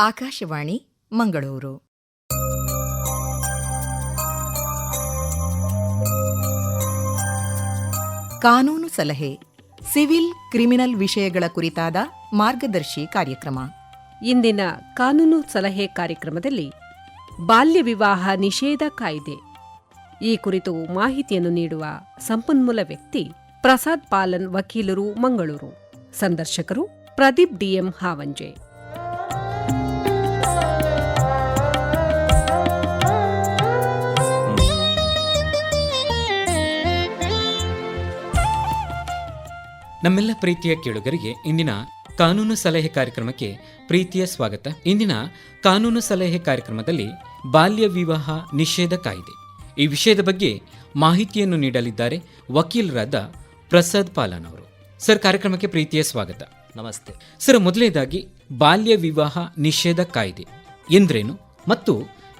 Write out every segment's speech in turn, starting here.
ಆಕಾಶವಾಣಿ ಮಂಗಳೂರು. ಕಾನೂನು ಸಲಹೆ, civil criminal ವಿಷಯಗಳ ಕುರಿತಾದ ಮಾರ್ಗದರ್ಶಿ ಕಾರ್ಯಕ್ರಮ. ಇಂದಿನ ಕಾನೂನು ಸಲಹೆ ಕಾರ್ಯಕ್ರಮದಲ್ಲಿ ಬಾಲ್ಯ ವಿವಾಹ ನಿಷೇಧ ಕಾಯ್ದೆ ಈ ಕುರಿತು ಮಾಹಿತಿಯನ್ನು ನೀಡುವ ಸಂಪನ್ಮೂಲ ವ್ಯಕ್ತಿ ಪ್ರಸಾದ್ ಪಾಲನ್, ವಕೀಲರು, ಮಂಗಳೂರು. ಸಂದರ್ಶಕರು ಪ್ರದೀಪ್ ಡಿಎಂ ಹಾವಂಜೆ. ನಮ್ಮೆಲ್ಲ ಪ್ರೀತಿಯ ಕೇಳುಗರಿಗೆ ಇಂದಿನ ಕಾನೂನು ಸಲಹೆ ಕಾರ್ಯಕ್ರಮಕ್ಕೆ ಪ್ರೀತಿಯ ಸ್ವಾಗತ. ಇಂದಿನ ಕಾನೂನು ಸಲಹೆ ಕಾರ್ಯಕ್ರಮದಲ್ಲಿ ಬಾಲ್ಯ ವಿವಾಹ ನಿಷೇಧ ಕಾಯ್ದೆ ಈ ವಿಷಯದ ಬಗ್ಗೆ ಮಾಹಿತಿಯನ್ನು ನೀಡಲಿದ್ದಾರೆ ವಕೀಲರಾದ ಪ್ರಸಾದ್ ಪಾಲನ್ ಅವರು. ಸರ್, ಕಾರ್ಯಕ್ರಮಕ್ಕೆ ಪ್ರೀತಿಯ ಸ್ವಾಗತ. ನಮಸ್ತೆ ಸರ್, ಮೊದಲನೇದಾಗಿ ಬಾಲ್ಯ ವಿವಾಹ ನಿಷೇಧ ಕಾಯ್ದೆ ಎಂದ್ರೇನು ಮತ್ತು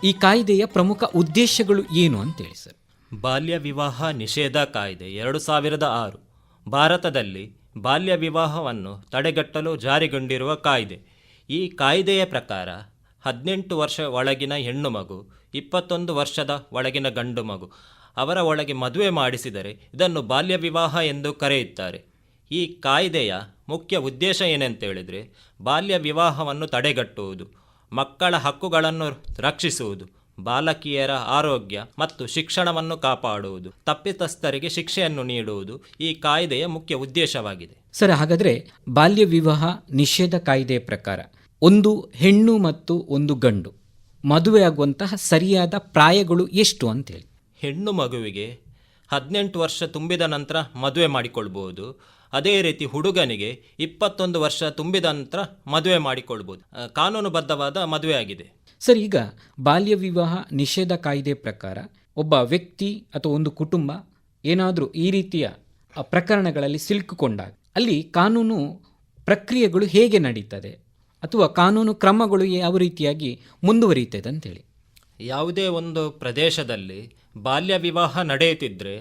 ಈ ಕಾಯ್ದೆಯ ಪ್ರಮುಖ ಉದ್ದೇಶಗಳು ಏನು ಅಂತೇಳಿ ಸರ್. ಬಾಲ್ಯ ವಿವಾಹ ನಿಷೇಧ ಕಾಯ್ದೆ 2006 ಭಾರತದಲ್ಲಿ ಬಾಲ್ಯ ವಿವಾಹವನ್ನು ತಡೆಗಟ್ಟಲು ಜಾರಿಗೊಂಡಿರುವ ಕಾಯ್ದೆ. ಈ ಕಾಯ್ದೆಯ ಪ್ರಕಾರ 18 ವರ್ಷ ಒಳಗಿನ ಹೆಣ್ಣು ಮಗು, 21 ವರ್ಷದ ಒಳಗಿನ ಗಂಡು ಮಗು ಅವರ ಒಳಗೆ ಮದುವೆ ಮಾಡಿಸಿದರೆ ಇದನ್ನು ಬಾಲ್ಯ ವಿವಾಹ ಎಂದು ಕರೆಯುತ್ತಾರೆ. ಈ ಕಾಯ್ದೆಯ ಮುಖ್ಯ ಉದ್ದೇಶ ಏನೆಂತೇಳಿದರೆ ಬಾಲ್ಯ ವಿವಾಹವನ್ನು ತಡೆಗಟ್ಟುವುದು, ಮಕ್ಕಳ ಹಕ್ಕುಗಳನ್ನು ರಕ್ಷಿಸುವುದು, ಬಾಲಕಿಯರ ಆರೋಗ್ಯ ಮತ್ತು ಶಿಕ್ಷಣವನ್ನು ಕಾಪಾಡುವುದು, ತಪ್ಪಿತಸ್ಥರಿಗೆ ಶಿಕ್ಷೆಯನ್ನು ನೀಡುವುದು ಈ ಕಾಯ್ದೆಯ ಮುಖ್ಯ ಉದ್ದೇಶವಾಗಿದೆ. ಸರ್, ಹಾಗಾದರೆ ಬಾಲ್ಯ ವಿವಾಹ ನಿಷೇಧ ಕಾಯ್ದೆಯ ಪ್ರಕಾರ ಒಂದು ಹೆಣ್ಣು ಮತ್ತು ಒಂದು ಗಂಡು ಮದುವೆಯಾಗುವಂತಹ ಸರಿಯಾದ ಪ್ರಾಯಗಳು ಎಷ್ಟು ಅಂತೇಳಿ? ಹೆಣ್ಣು ಮಗುವಿಗೆ 18 ವರ್ಷ ತುಂಬಿದ ನಂತರ ಮದುವೆ ಮಾಡಿಕೊಳ್ಬೋದು. ಅದೇ ರೀತಿ ಹುಡುಗನಿಗೆ 21 ವರ್ಷ ತುಂಬಿದ ನಂತರ ಮದುವೆ ಮಾಡಿಕೊಳ್ಬೋದು. ಕಾನೂನುಬದ್ಧವಾದ ಮದುವೆ ಆಗಿದೆ. ಸರ್, ಈಗ ಬಾಲ್ಯ ವಿವಾಹ ನಿಷೇಧ ಕಾಯ್ದೆ ಪ್ರಕಾರ ಒಬ್ಬ ವ್ಯಕ್ತಿ ಅಥವಾ ಒಂದು ಕುಟುಂಬ ಏನಾದರೂ ಈ ರೀತಿಯ ಪ್ರಕರಣಗಳಲ್ಲಿ ಸಿಲುಕಿಕೊಂಡಾಗ ಅಲ್ಲಿ ಕಾನೂನು ಪ್ರಕ್ರಿಯೆಗಳು ಹೇಗೆ ನಡೀತದೆ ಅಥವಾ ಕಾನೂನು ಕ್ರಮಗಳು ಯಾವ ರೀತಿಯಾಗಿ ಮುಂದುವರಿಯುತ್ತದೆ ಅಂತೇಳಿ? ಯಾವುದೇ ಒಂದು ಪ್ರದೇಶದಲ್ಲಿ ಬಾಲ್ಯ ವಿವಾಹ ನಡೆಯುತ್ತಿದ್ದರೆ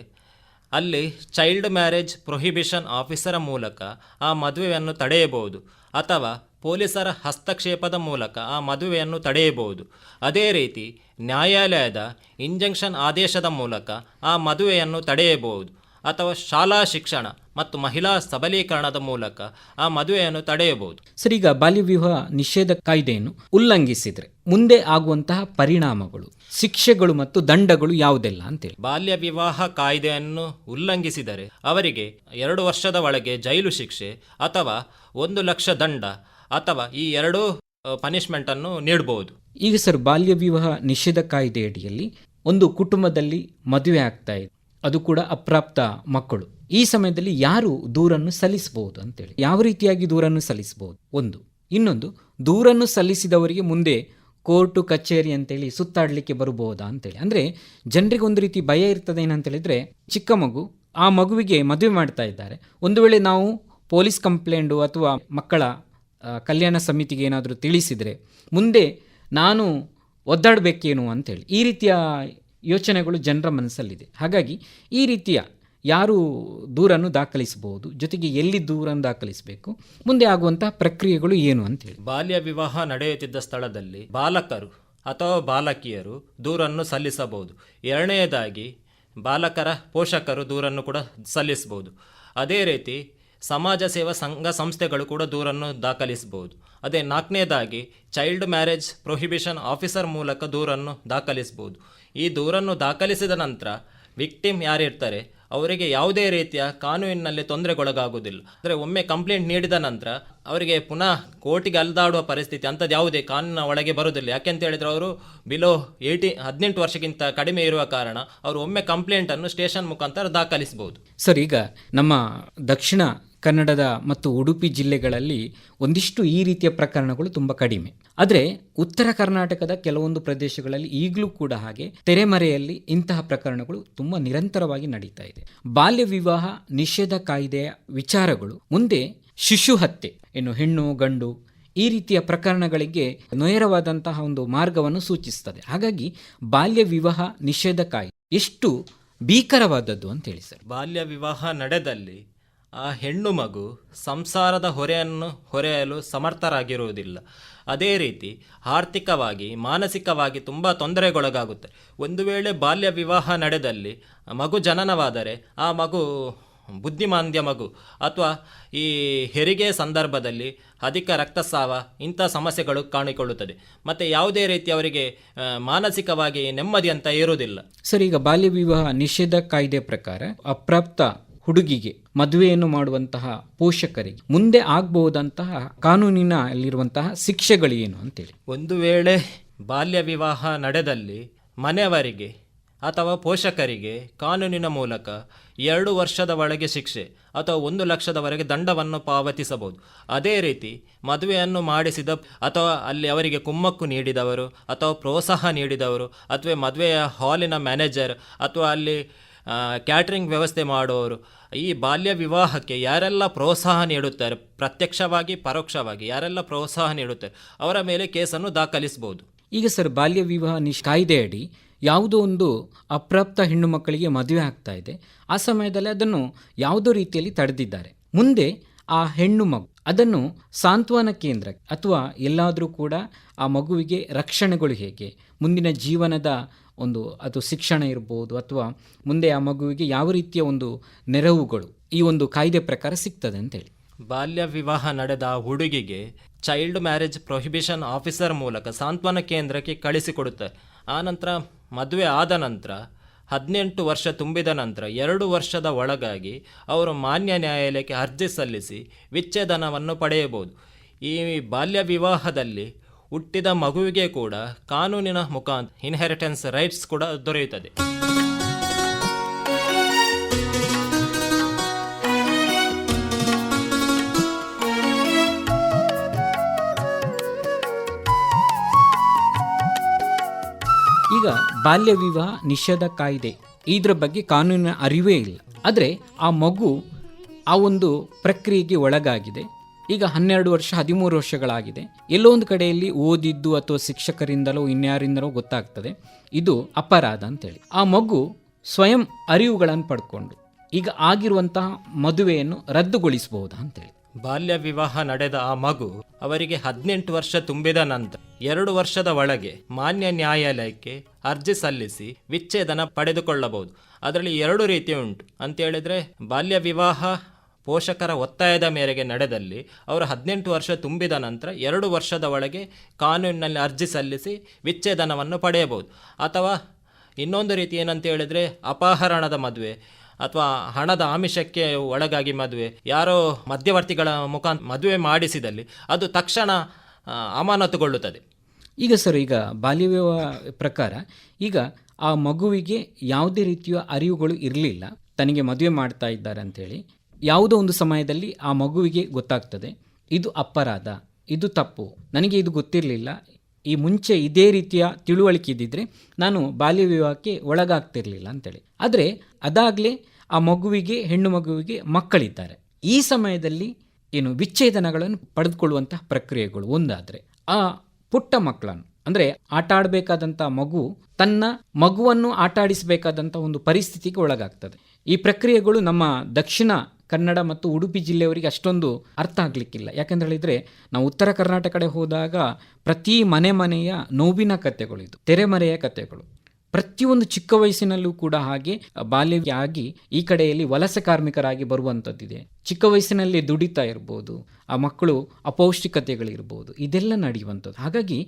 ಅಲ್ಲಿ ಚೈಲ್ಡ್ ಮ್ಯಾರೇಜ್ ಪ್ರೊಹಿಬಿಷನ್ ಆಫೀಸರ ಮೂಲಕ ಆ ಮದುವೆಯನ್ನು ತಡೆಯಬಹುದು ಅಥವಾ ಪೊಲೀಸರ ಹಸ್ತಕ್ಷೇಪದ ಮೂಲಕ ಆ ಮದುವೆಯನ್ನು ತಡೆಯಬಹುದು. ಅದೇ ರೀತಿ ನ್ಯಾಯಾಲಯದ ಇಂಜಂಕ್ಷನ್ ಆದೇಶದ ಮೂಲಕ ಆ ಮದುವೆಯನ್ನು ತಡೆಯಬಹುದು ಅಥವಾ ಶಾಲಾ ಶಿಕ್ಷಣ ಮತ್ತು ಮಹಿಳಾ ಸಬಲೀಕರಣದ ಮೂಲಕ ಆ ಮದುವೆಯನ್ನು ತಡೆಯಬಹುದು. ಸರ್, ಈಗ ಬಾಲ್ಯ ವಿವಾಹ ನಿಷೇಧ ಕಾಯ್ದೆಯನ್ನು ಉಲ್ಲಂಘಿಸಿದರೆ ಮುಂದೆ ಆಗುವಂತಹ ಪರಿಣಾಮಗಳು, ಶಿಕ್ಷೆಗಳು ಮತ್ತು ದಂಡಗಳು ಯಾವುದೆಲ್ಲ ಅಂತೇಳಿ? ಬಾಲ್ಯ ವಿವಾಹ ಕಾಯ್ದೆಯನ್ನು ಉಲ್ಲಂಘಿಸಿದರೆ ಅವರಿಗೆ 2 ವರ್ಷದ ಒಳಗೆ ಜೈಲು ಶಿಕ್ಷೆ ಅಥವಾ 1 ಲಕ್ಷ ದಂಡ ಅಥವಾ ಈ ಎರಡೂ ಪನಿಷ್ಮೆಂಟನ್ನು ನೀಡಬಹುದು. ಈಗ ಸರ್, ಬಾಲ್ಯ ವಿವಾಹ ನಿಷೇಧ ಕಾಯ್ದೆ ಅಡಿಯಲ್ಲಿ ಒಂದು ಕುಟುಂಬದಲ್ಲಿ ಮದುವೆ ಆಗ್ತಾ ಇದೆ, ಅದು ಕೂಡ ಅಪ್ರಾಪ್ತ ಮಕ್ಕಳು. ಈ ಸಮಯದಲ್ಲಿ ಯಾರು ದೂರನ್ನು ಸಲ್ಲಿಸಬಹುದು ಅಂತೇಳಿ, ಯಾವ ರೀತಿಯಾಗಿ ದೂರನ್ನು ಸಲ್ಲಿಸಬಹುದು? ಇನ್ನೊಂದು ದೂರನ್ನು ಸಲ್ಲಿಸಿದವರಿಗೆ ಮುಂದೆ ಕೋರ್ಟು ಕಚೇರಿ ಅಂತೇಳಿ ಸುತ್ತಾಡಲಿಕ್ಕೆ ಬರಬಹುದಾ ಅಂತೇಳಿ. ಅಂದರೆ ಜನರಿಗೆ ಒಂದು ರೀತಿ ಭಯ ಇರ್ತದೆ. ಏನಂತೇಳಿದರೆ, ಚಿಕ್ಕ ಮಗು, ಆ ಮಗುವಿಗೆ ಮದುವೆ ಮಾಡ್ತಾ ಇದ್ದಾರೆ, ಒಂದು ವೇಳೆ ನಾವು ಪೊಲೀಸ್ ಕಂಪ್ಲೇಂಟು ಅಥವಾ ಮಕ್ಕಳ ಕಲ್ಯಾಣ ಸಮಿತಿಗೆ ಏನಾದರೂ ತಿಳಿಸಿದರೆ ಮುಂದೆ ನಾನು ಒದ್ದಾಡಬೇಕೇನು ಅಂತೇಳಿ ಈ ರೀತಿಯ ಯೋಚನೆಗಳು ಜನರ ಮನಸ್ಸಲ್ಲಿದೆ. ಹಾಗಾಗಿ ಈ ರೀತಿಯ ಯಾರು ದೂರನ್ನು ದಾಖಲಿಸಬಹುದು, ಜೊತೆಗೆ ಎಲ್ಲಿ ದೂರನ್ನು ದಾಖಲಿಸಬೇಕು, ಮುಂದೆ ಆಗುವಂತಹ ಪ್ರಕ್ರಿಯೆಗಳು ಏನು ಅಂತೇಳಿ? ಬಾಲ್ಯ ವಿವಾಹ ನಡೆಯುತ್ತಿದ್ದ ಸ್ಥಳದಲ್ಲಿ ಬಾಲಕರು ಅಥವಾ ಬಾಲಕಿಯರು ದೂರನ್ನು ಸಲ್ಲಿಸಬಹುದು. ಎರಡನೆಯದಾಗಿ ಬಾಲಕರ ಪೋಷಕರು ದೂರನ್ನು ಕೂಡ ಸಲ್ಲಿಸಬಹುದು. ಅದೇ ರೀತಿ ಸಮಾಜ ಸೇವಾ ಸಂಘ ಸಂಸ್ಥೆಗಳು ಕೂಡ ದೂರನ್ನು ದಾಖಲಿಸಬಹುದು. ಅದೇ ನಾಲ್ಕನೇದಾಗಿ ಚೈಲ್ಡ್ ಮ್ಯಾರೇಜ್ ಪ್ರೊಹಿಬಿಷನ್ ಆಫೀಸರ್ ಮೂಲಕ ದೂರನ್ನು ದಾಖಲಿಸಬಹುದು. ಈ ದೂರನ್ನು ದಾಖಲಿಸಿದ ನಂತರ ವಿಕ್ಟಿಮ್ ಯಾರಿರ್ತಾರೆ ಅವರಿಗೆ ಯಾವುದೇ ರೀತಿಯ ಕಾನೂನಿನಲ್ಲಿ ತೊಂದರೆಗೊಳಗಾಗುವುದಿಲ್ಲ. ಅಂದರೆ ಒಮ್ಮೆ ಕಂಪ್ಲೇಂಟ್ ನೀಡಿದ ನಂತರ ಅವರಿಗೆ ಪುನಃ ಕೋರ್ಟಿಗೆ ಅಲ್ದಾಡುವ ಪರಿಸ್ಥಿತಿ ಅಂಥದ್ದು ಯಾವುದೇ ಕಾನೂನಿನ ಒಳಗೆ ಬರುವುದಿಲ್ಲ. ಯಾಕೆಂತ ಹೇಳಿದರೆ ಅವರು ಬಿಲೋ 18 ವರ್ಷಕ್ಕಿಂತ ಕಡಿಮೆ ಇರುವ ಕಾರಣ ಅವರು ಒಮ್ಮೆ ಕಂಪ್ಲೇಂಟನ್ನು ಸ್ಟೇಷನ್ ಮುಖಾಂತರ ದಾಖಲಿಸಬಹುದು. ಸರ್, ಈಗ ನಮ್ಮ ದಕ್ಷಿಣ ಕನ್ನಡದ ಮತ್ತು ಉಡುಪಿ ಜಿಲ್ಲೆಗಳಲ್ಲಿ ಒಂದಿಷ್ಟು ಈ ರೀತಿಯ ಪ್ರಕರಣಗಳು ತುಂಬ ಕಡಿಮೆ. ಆದರೆ ಉತ್ತರ ಕರ್ನಾಟಕದ ಕೆಲವೊಂದು ಪ್ರದೇಶಗಳಲ್ಲಿ ಈಗಲೂ ಕೂಡ ಹಾಗೆ ತೆರೆಮರೆಯಲ್ಲಿ ಇಂತಹ ಪ್ರಕರಣಗಳು ತುಂಬ ನಿರಂತರವಾಗಿ ನಡೀತಾ ಇದೆ. ಬಾಲ್ಯ ವಿವಾಹ ನಿಷೇಧ ಕಾಯ್ದೆಯ ವಿಚಾರಗಳು ಮುಂದೆ ಶಿಶು ಹತ್ಯೆ, ಹೆಣ್ಣು ಗಂಡು ಈ ರೀತಿಯ ಪ್ರಕರಣಗಳಿಗೆ ನೇರವಾದಂತಹ ಒಂದು ಮಾರ್ಗವನ್ನು ಸೂಚಿಸ್ತದೆ. ಹಾಗಾಗಿ ಬಾಲ್ಯ ವಿವಾಹ ನಿಷೇಧ ಕಾಯ್ದೆ ಎಷ್ಟು ಭೀಕರವಾದದ್ದು ಅಂತೇಳಿ ಸರ್. ಬಾಲ್ಯ ವಿವಾಹ ನಡೆದಲ್ಲಿ ಆ ಹೆಣ್ಣು ಮಗು ಸಂಸಾರದ ಹೊರೆಯನ್ನು ಹೊರೆಯಲು ಸಮರ್ಥರಾಗಿರುವುದಿಲ್ಲ. ಅದೇ ರೀತಿ ಆರ್ಥಿಕವಾಗಿ ಮಾನಸಿಕವಾಗಿ ತುಂಬ ತೊಂದರೆಗೊಳಗಾಗುತ್ತಾರೆ. ಒಂದು ವೇಳೆ ಬಾಲ್ಯ ವಿವಾಹ ನಡೆದಲ್ಲಿ ಮಗು ಜನನವಾದರೆ ಆ ಮಗು ಬುದ್ಧಿಮಾಂದ್ಯ ಮಗು ಅಥವಾ ಈ ಹೆರಿಗೆ ಸಂದರ್ಭದಲ್ಲಿ ಅಧಿಕ ರಕ್ತಸ್ರಾವ ಇಂಥ ಸಮಸ್ಯೆಗಳು ಕಾಣಿಕೊಳ್ಳುತ್ತದೆ. ಮತ್ತು ಯಾವುದೇ ರೀತಿ ಅವರಿಗೆ ಮಾನಸಿಕವಾಗಿ ನೆಮ್ಮದಿ ಅಂತ ಇರುವುದಿಲ್ಲ. ಸರ್, ಈಗ ಬಾಲ್ಯ ವಿವಾಹ ನಿಷೇಧ ಕಾಯ್ದೆ ಪ್ರಕಾರ ಅಪ್ರಾಪ್ತ ಹುಡುಗಿಗೆ ಮದುವೆಯನ್ನು ಮಾಡುವಂತಹ ಪೋಷಕರಿಗೆ ಮುಂದೆ ಆಗಬಹುದಂತಹ ಕಾನೂನಿನಲ್ಲಿರುವಂತಹ ಶಿಕ್ಷೆಗಳೇನು ಅಂತೇಳಿ. ಒಂದು ವೇಳೆ ಬಾಲ್ಯ ವಿವಾಹ ನಡೆದಲ್ಲಿ ಮನೆಯವರಿಗೆ ಅಥವಾ ಪೋಷಕರಿಗೆ ಕಾನೂನಿನ ಮೂಲಕ 2 ವರ್ಷದ ಒಳಗೆ ಶಿಕ್ಷೆ ಅಥವಾ 1 ಲಕ್ಷದವರೆಗೆ ದಂಡವನ್ನು ಪಾವತಿಸಬಹುದು. ಅದೇ ರೀತಿ ಮದುವೆಯನ್ನು ಮಾಡಿಸಿದ ಅಥವಾ ಅಲ್ಲಿ ಅವರಿಗೆ ಕುಮ್ಮಕ್ಕು ನೀಡಿದವರು ಅಥವಾ ಪ್ರೋತ್ಸಾಹ ನೀಡಿದವರು ಅಥವಾ ಮದುವೆಯ ಹಾಲಿನ ಮ್ಯಾನೇಜರ್ ಅಥವಾ ಅಲ್ಲಿ ಕ್ಯಾಟ್ರಿಂಗ್ ವ್ಯವಸ್ಥೆ ಮಾಡುವವರು, ಈ ಬಾಲ್ಯ ವಿವಾಹಕ್ಕೆ ಯಾರೆಲ್ಲ ಪ್ರೋತ್ಸಾಹ ನೀಡುತ್ತಾರೆ, ಪ್ರತ್ಯಕ್ಷವಾಗಿ ಪರೋಕ್ಷವಾಗಿ ಯಾರೆಲ್ಲ ಪ್ರೋತ್ಸಾಹ ನೀಡುತ್ತಾರೆ ಅವರ ಮೇಲೆ ಕೇಸನ್ನು ದಾಖಲಿಸಬಹುದು. ಈಗ ಸರ್, ಬಾಲ್ಯ ವಿವಾಹ ಕಾಯ್ದೆಯಡಿ ಯಾವುದೋ ಒಂದು ಅಪ್ರಾಪ್ತ ಹೆಣ್ಣು ಮಕ್ಕಳಿಗೆ ಮದುವೆ ಆಗ್ತಾ ಇದೆ, ಆ ಸಮಯದಲ್ಲಿ ಅದನ್ನು ಯಾವುದೋ ರೀತಿಯಲ್ಲಿ ತಡೆದಿದ್ದಾರೆ. ಮುಂದೆ ಆ ಹೆಣ್ಣು ಮಗು ಅದನ್ನು ಸಾಂತ್ವನ ಕೇಂದ್ರ ಅಥವಾ ಎಲ್ಲಾದರೂ ಕೂಡ ಆ ಮಗುವಿಗೆ ರಕ್ಷಣೆಗಳು ಹೇಗೆ, ಮುಂದಿನ ಜೀವನದ ಒಂದು ಅದು ಶಿಕ್ಷಣ ಇರ್ಬೋದು ಅಥವಾ ಮುಂದೆ ಆ ಮಗುವಿಗೆ ಯಾವ ರೀತಿಯ ಒಂದು ನೆರವುಗಳು ಈ ಒಂದು ಕಾಯ್ದೆ ಪ್ರಕಾರ ಸಿಗ್ತದೆ ಅಂತೇಳಿ. ಬಾಲ್ಯ ವಿವಾಹ ನಡೆದ ಹುಡುಗಿಗೆ ಚೈಲ್ಡ್ ಮ್ಯಾರೇಜ್ ಪ್ರೊಹಿಬಿಷನ್ ಆಫೀಸರ್ ಮೂಲಕ ಸಾಂತ್ವನ ಕೇಂದ್ರಕ್ಕೆ ಕಳಿಸಿಕೊಡುತ್ತಾರೆ. ಆನಂತರ ಮದುವೆ ಆದ ನಂತರ 18 ವರ್ಷ ತುಂಬಿದ ನಂತರ 2 ವರ್ಷದ ಒಳಗಾಗಿ ಅವರು ಮಾನ್ಯ ನ್ಯಾಯಾಲಯಕ್ಕೆ ಅರ್ಜಿ ಸಲ್ಲಿಸಿ ವಿಚ್ಛೇದನವನ್ನು ಪಡೆಯಬಹುದು. ಈ ಬಾಲ್ಯ ವಿವಾಹದಲ್ಲಿ ಹುಟ್ಟಿದ ಮಗುವಿಗೆ ಕೂಡ ಕಾನೂನಿನ ಮುಖಾಂತರ ಇನ್ಹೆರಿಟೆನ್ಸ್ ರೈಟ್ಸ್ ಕೂಡ ದೊರೆಯುತ್ತದೆ. ಈಗ ಬಾಲ್ಯ ವಿವಾಹ ನಿಷೇಧ ಕಾಯ್ದೆ ಇದರ ಬಗ್ಗೆ ಕಾನೂನಿನ ಅರಿವೇ ಇಲ್ಲ, ಆದರೆ ಆ ಮಗು ಆ ಒಂದು ಪ್ರಕ್ರಿಯೆಗೆ ಒಳಗಾಗಿದೆ. ಈಗ 12 ವರ್ಷ 13 ವರ್ಷಗಳಾಗಿದೆ. ಎಲ್ಲೋ ಒಂದು ಕಡೆಯಲ್ಲಿ ಓದಿದ್ದು ಅಥವಾ ಶಿಕ್ಷಕರಿಂದಲೋ ಇನ್ಯಾರಿಂದಲೋ ಗೊತ್ತಾಗ್ತದೆ ಇದು ಅಪರಾಧ ಅಂತೇಳಿ. ಆ ಮಗು ಸ್ವಯಂ ಅರಿವುಗಳನ್ನು ಪಡ್ಕೊಂಡು ಈಗ ಆಗಿರುವಂತಹ ಮದುವೆಯನ್ನು ರದ್ದುಗೊಳಿಸಬಹುದಾ ಅಂತೇಳಿ. ಬಾಲ್ಯ ವಿವಾಹ ನಡೆದ ಆ ಮಗು ಅವರಿಗೆ 18 ವರ್ಷ ತುಂಬಿದ ನಂತರ 2 ವರ್ಷದ ಒಳಗೆ ಮಾನ್ಯ ನ್ಯಾಯಾಲಯಕ್ಕೆ ಅರ್ಜಿ ಸಲ್ಲಿಸಿ ವಿಚ್ಛೇದನ ಪಡೆದುಕೊಳ್ಳಬಹುದು. ಅದರಲ್ಲಿ 2 ರೀತಿ ಉಂಟು ಅಂತೇಳಿದರೆ, ಬಾಲ್ಯ ವಿವಾಹ ಪೋಷಕರ ಒತ್ತಾಯದ ಮೇರೆಗೆ ನಡೆದಲ್ಲಿ ಅವರು 18 ವರ್ಷ ತುಂಬಿದ ನಂತರ 2 ವರ್ಷದ ಒಳಗೆ ಕಾನೂನಿನಲ್ಲಿ ಅರ್ಜಿ ಸಲ್ಲಿಸಿ ವಿಚ್ಛೇದನವನ್ನು ಪಡೆಯಬಹುದು. ಅಥವಾ ಇನ್ನೊಂದು ರೀತಿ ಏನಂತ ಹೇಳಿದರೆ, ಅಪಹರಣದ ಮದುವೆ ಅಥವಾ ಹಣದ ಆಮಿಷಕ್ಕೆ ಒಳಗಾಗಿ ಮದುವೆ, ಯಾರೋ ಮಧ್ಯವರ್ತಿಗಳ ಮುಖಾಂತರ ಮದುವೆ ಮಾಡಿಸಿದಲ್ಲಿ ಅದು ತಕ್ಷಣ ಅಮಾನತುಗೊಳ್ಳುತ್ತದೆ. ಈಗ ಸರ್, ಈಗ ಬಾಲ್ಯ ವಿವಾಹ ಪ್ರಕಾರ ಈಗ ಆ ಮಗುವಿಗೆ ಯಾವುದೇ ರೀತಿಯ ಅರಿವುಗಳು ಇರಲಿಲ್ಲ, ತನಗೆ ಮದುವೆ ಮಾಡ್ತಾ ಇದ್ದಾರೆ ಅಂಥೇಳಿ. ಯಾವುದೋ ಒಂದು ಸಮಯದಲ್ಲಿ ಆ ಮಗುವಿಗೆ ಗೊತ್ತಾಗ್ತದೆ ಇದು ಅಪರಾಧ, ಇದು ತಪ್ಪು, ನನಗೆ ಇದು ಗೊತ್ತಿರಲಿಲ್ಲ, ಈ ಮುಂಚೆ ಇದೇ ರೀತಿಯ ತಿಳುವಳಿಕೆ ಇದ್ದಿದ್ರೆ ನಾನು ಬಾಲ್ಯ ವಿವಾಹಕ್ಕೆ ಒಳಗಾಗ್ತಿರ್ಲಿಲ್ಲ ಅಂತೇಳಿ. ಆದರೆ ಅದಾಗಲೇ ಆ ಮಗುವಿಗೆ ಹೆಣ್ಣು ಮಗುವಿಗೆ ಮಕ್ಕಳಿದ್ದಾರೆ. ಈ ಸಮಯದಲ್ಲಿ ಏನು ವಿಚ್ಛೇದನಗಳನ್ನು ಪಡೆದುಕೊಳ್ಳುವಂತಹ ಪ್ರಕ್ರಿಯೆಗಳು ಒಂದಾದರೆ, ಆ ಪುಟ್ಟ ಮಕ್ಕಳನ್ನು ಅಂದರೆ ಆಟ ಆಡಬೇಕಾದಂಥ ಮಗು ತನ್ನ ಮಗುವನ್ನು ಆಟ ಆಡಿಸಬೇಕಾದಂಥ ಒಂದು ಪರಿಸ್ಥಿತಿಗೆ ಒಳಗಾಗ್ತದೆ. ಈ ಪ್ರಕ್ರಿಯೆಗಳು ನಮ್ಮ ದಕ್ಷಿಣ ಕನ್ನಡ ಮತ್ತು ಉಡುಪಿ ಜಿಲ್ಲೆಯವರಿಗೆ ಅಷ್ಟೊಂದು ಅರ್ಥ ಆಗಲಿಕ್ಕಿಲ್ಲ. ಯಾಕೆಂತ ಹೇಳಿದರೆ, ನಾವು ಉತ್ತರ ಕರ್ನಾಟಕ ಕಡೆ ಹೋದಾಗ ಪ್ರತಿ ಮನೆಯ ನೋವಿನ ಕಥೆಗಳು, ಇದು ತೆರೆಮರೆಯ ಕಥೆಗಳು. ಪ್ರತಿಯೊಂದು ಚಿಕ್ಕ ವಯಸ್ಸಿನಲ್ಲೂ ಕೂಡ ಹಾಗೆ ಬಾಲ್ಯ ಆಗಿ ಈ ಕಡೆಯಲ್ಲಿ ವಲಸೆ ಕಾರ್ಮಿಕರಾಗಿ ಬರುವಂಥದ್ದಿದೆ. ಚಿಕ್ಕ ವಯಸ್ಸಿನಲ್ಲಿ ದುಡಿತಾ ಇರ್ಬೋದು, ಆ ಮಕ್ಕಳು ಅಪೌಷ್ಟಿಕತೆಗಳಿರ್ಬೋದು, ಇದೆಲ್ಲ ನಡೆಯುವಂಥದ್ದು. ಹಾಗಾಗಿ